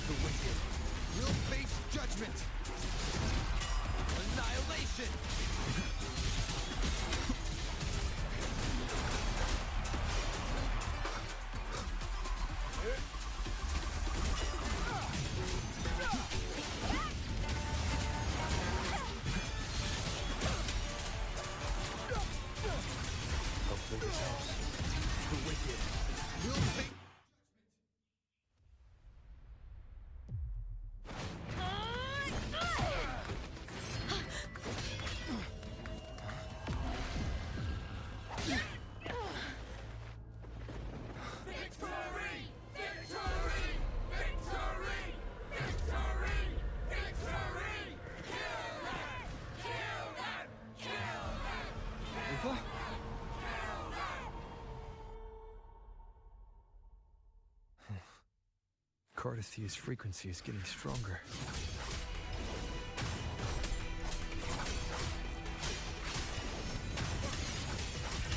The wicked will face judgment! Annihilation! Hopefully this helps. The wicked will face... WuWa? Cardithia's frequency is getting stronger.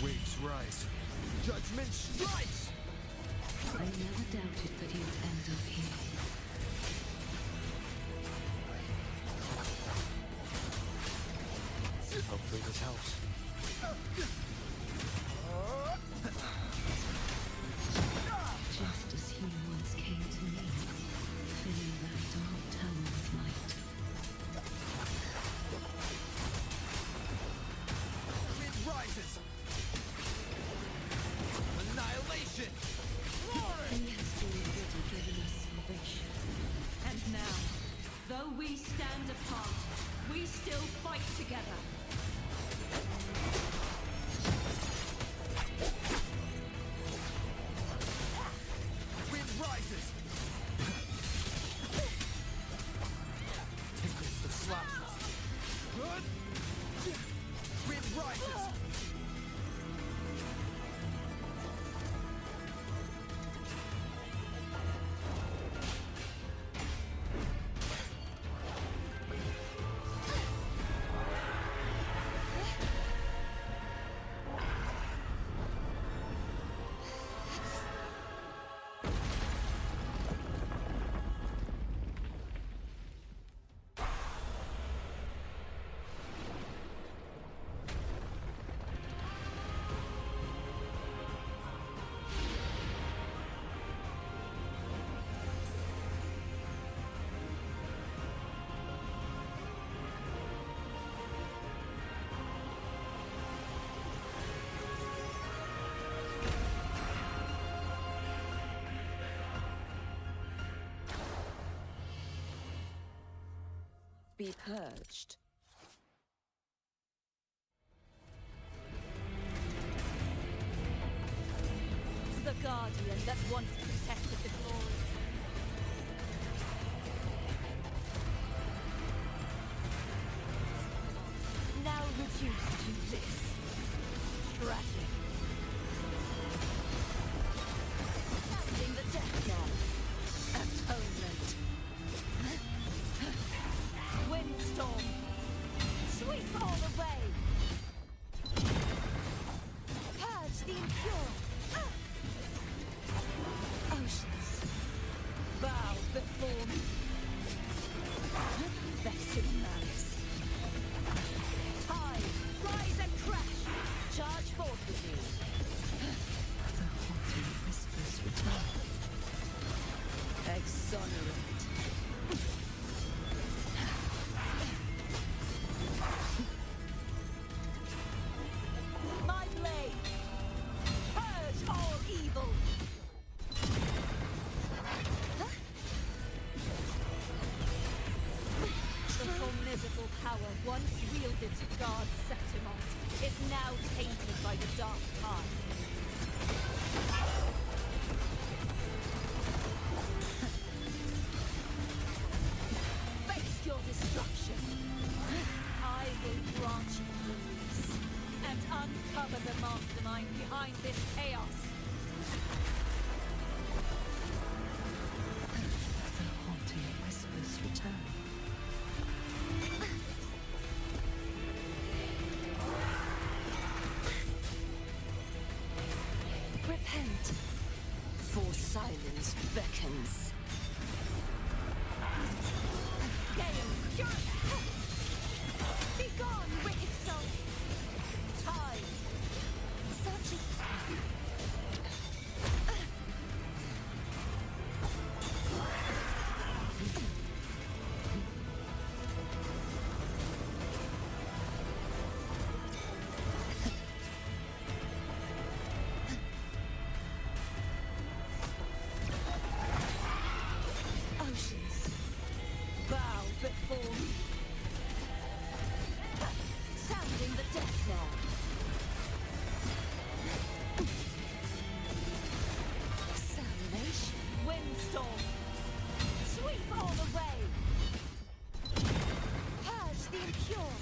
Waves rise. Judgment strikes! I never doubted that you'd end up here. Hopefully this helps. Just as he once came to me, filling that dark tunnel with light. Wind rises! Annihilation! He has already given us salvation. And now, though we stand apart, we still fight together. Wind rises! Tempest of slashes. Good! Wind rises! Be purged. To the guardian that once protected the glory. Now reduced to this. Tragic. Sounding the death knell. Atonement. Windstorm. Sweep all away. Purge the impure. Ocean. now tainted by the dark tide. Face your destruction. I will grant you release and uncover the mastermind behind this chaos. The haunting whispers return. Repent, for silence beckons. Gale's fury! Be gone, wicked soul! Time! Such is... Oceans, bow before me. Sounding the death knell. Salvation, windstorm, sweep all away. Purge the impure.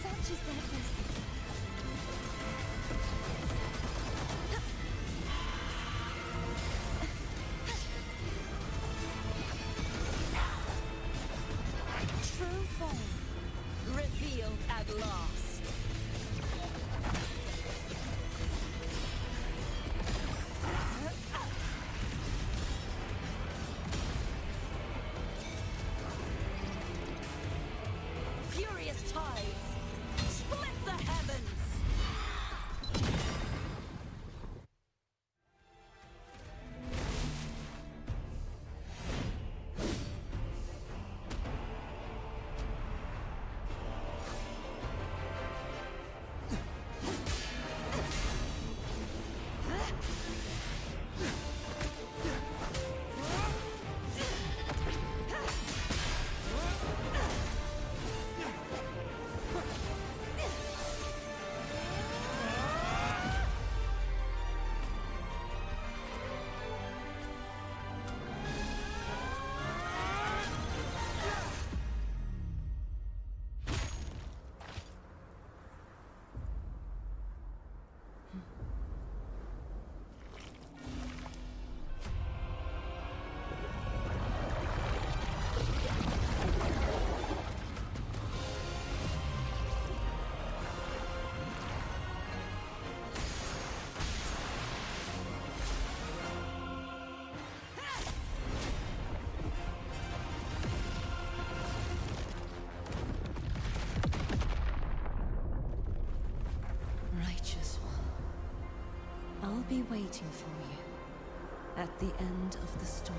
Such is their blessing. True form, revealed at last. Furious tides, split the heavens! Righteous one, I'll be waiting for you at the end of the story.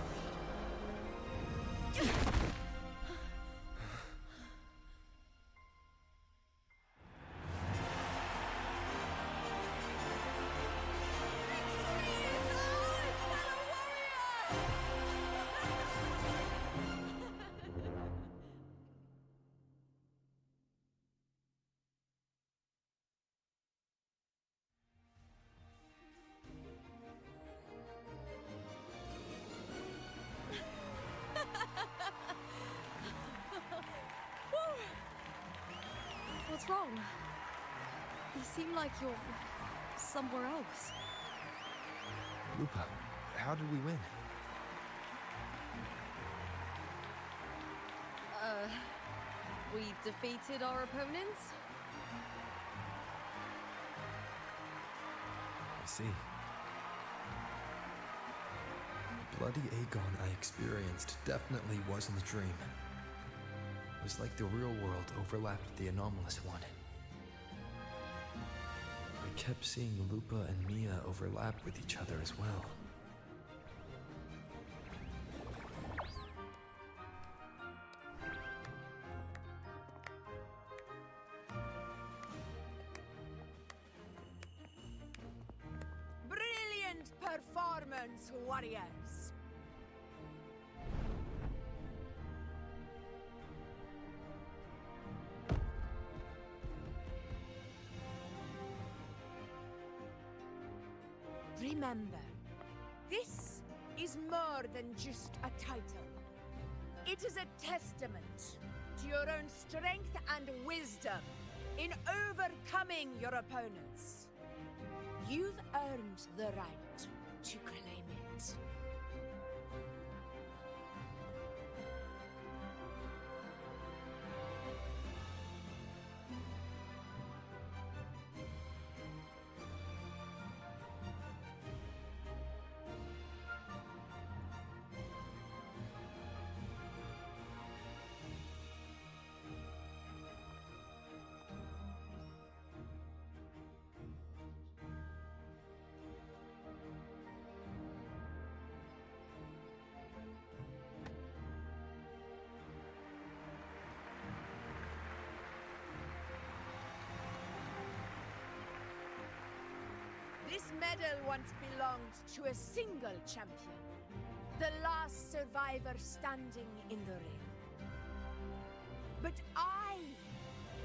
What's wrong? You seem like you're somewhere else. Lupa, how did we win? We defeated our opponents? I see. The bloody Aegon I experienced definitely wasn't a dream. It was like the real world overlapped with the anomalous one. I kept seeing Lupa and Mia overlap with each other as well. Brilliant performance, warriors! Remember, this is more than just a title. It is a testament to your own strength and wisdom in overcoming your opponents. You've earned the right to claim it. This medal once belonged to a single champion, the last survivor standing in the ring. But I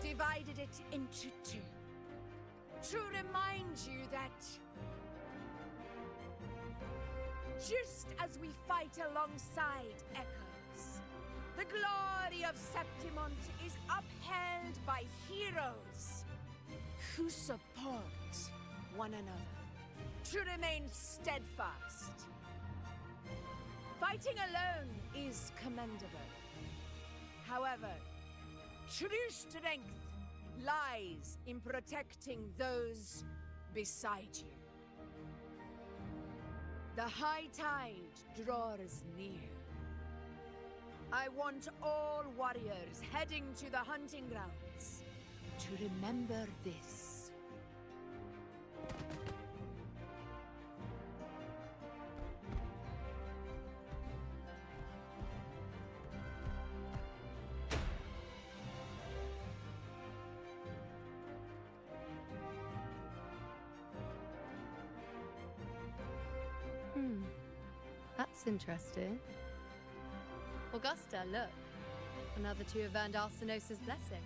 divided it into two, to remind you that just as we fight alongside echoes, the glory of Septimont is upheld by heroes who support one another, to remain steadfast. Fighting alone is commendable. However, true strength lies in protecting those beside you. The high tide draws near. I want all warriors heading to the hunting grounds to remember this. That's interesting. Augusta, look. Another two have earned Arsenos' blessing.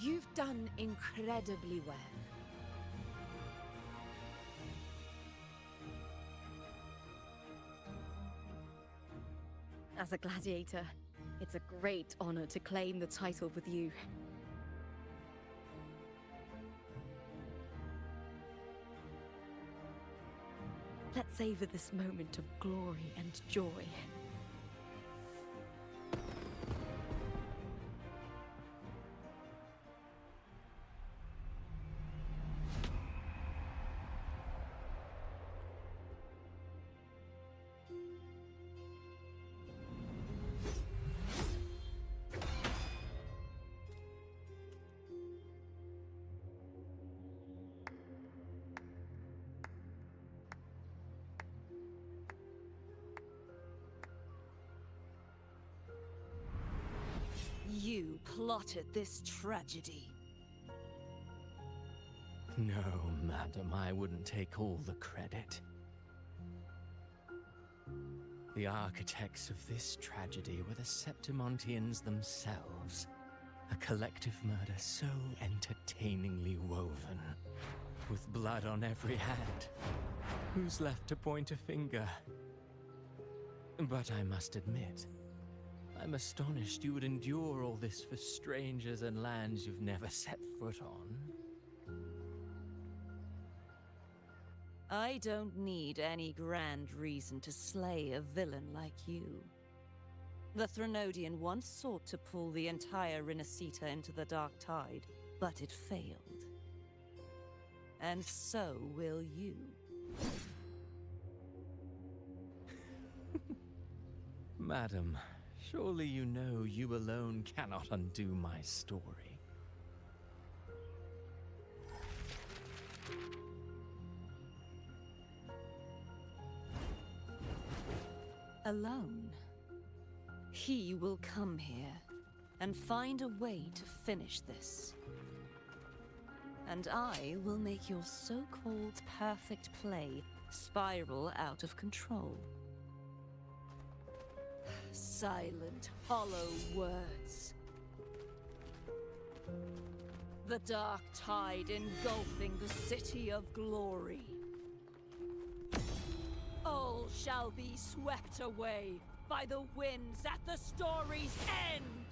You've done incredibly well. As a gladiator, it's a great honor to claim the title with you. Let's savor this moment of glory and joy. You plotted this tragedy. No, madam, I wouldn't take all the credit. The architects of this tragedy were the Septimontians themselves. A collective murder so entertainingly woven, with blood on every hand. Who's left to point a finger? But I must admit, I'm astonished you would endure all this for strangers and lands you've never set foot on. I don't need any grand reason to slay a villain like you. The Threnodian once sought to pull the entire Rinascita into the Dark Tide, but it failed. And so will you. Madam, surely you know you alone cannot undo my story. Alone. He will come here and find a way to finish this. And I will make your so-called perfect play spiral out of control. Silent, hollow words. the dark tide engulfing the city of glory. All shall be swept away by the winds at the story's end!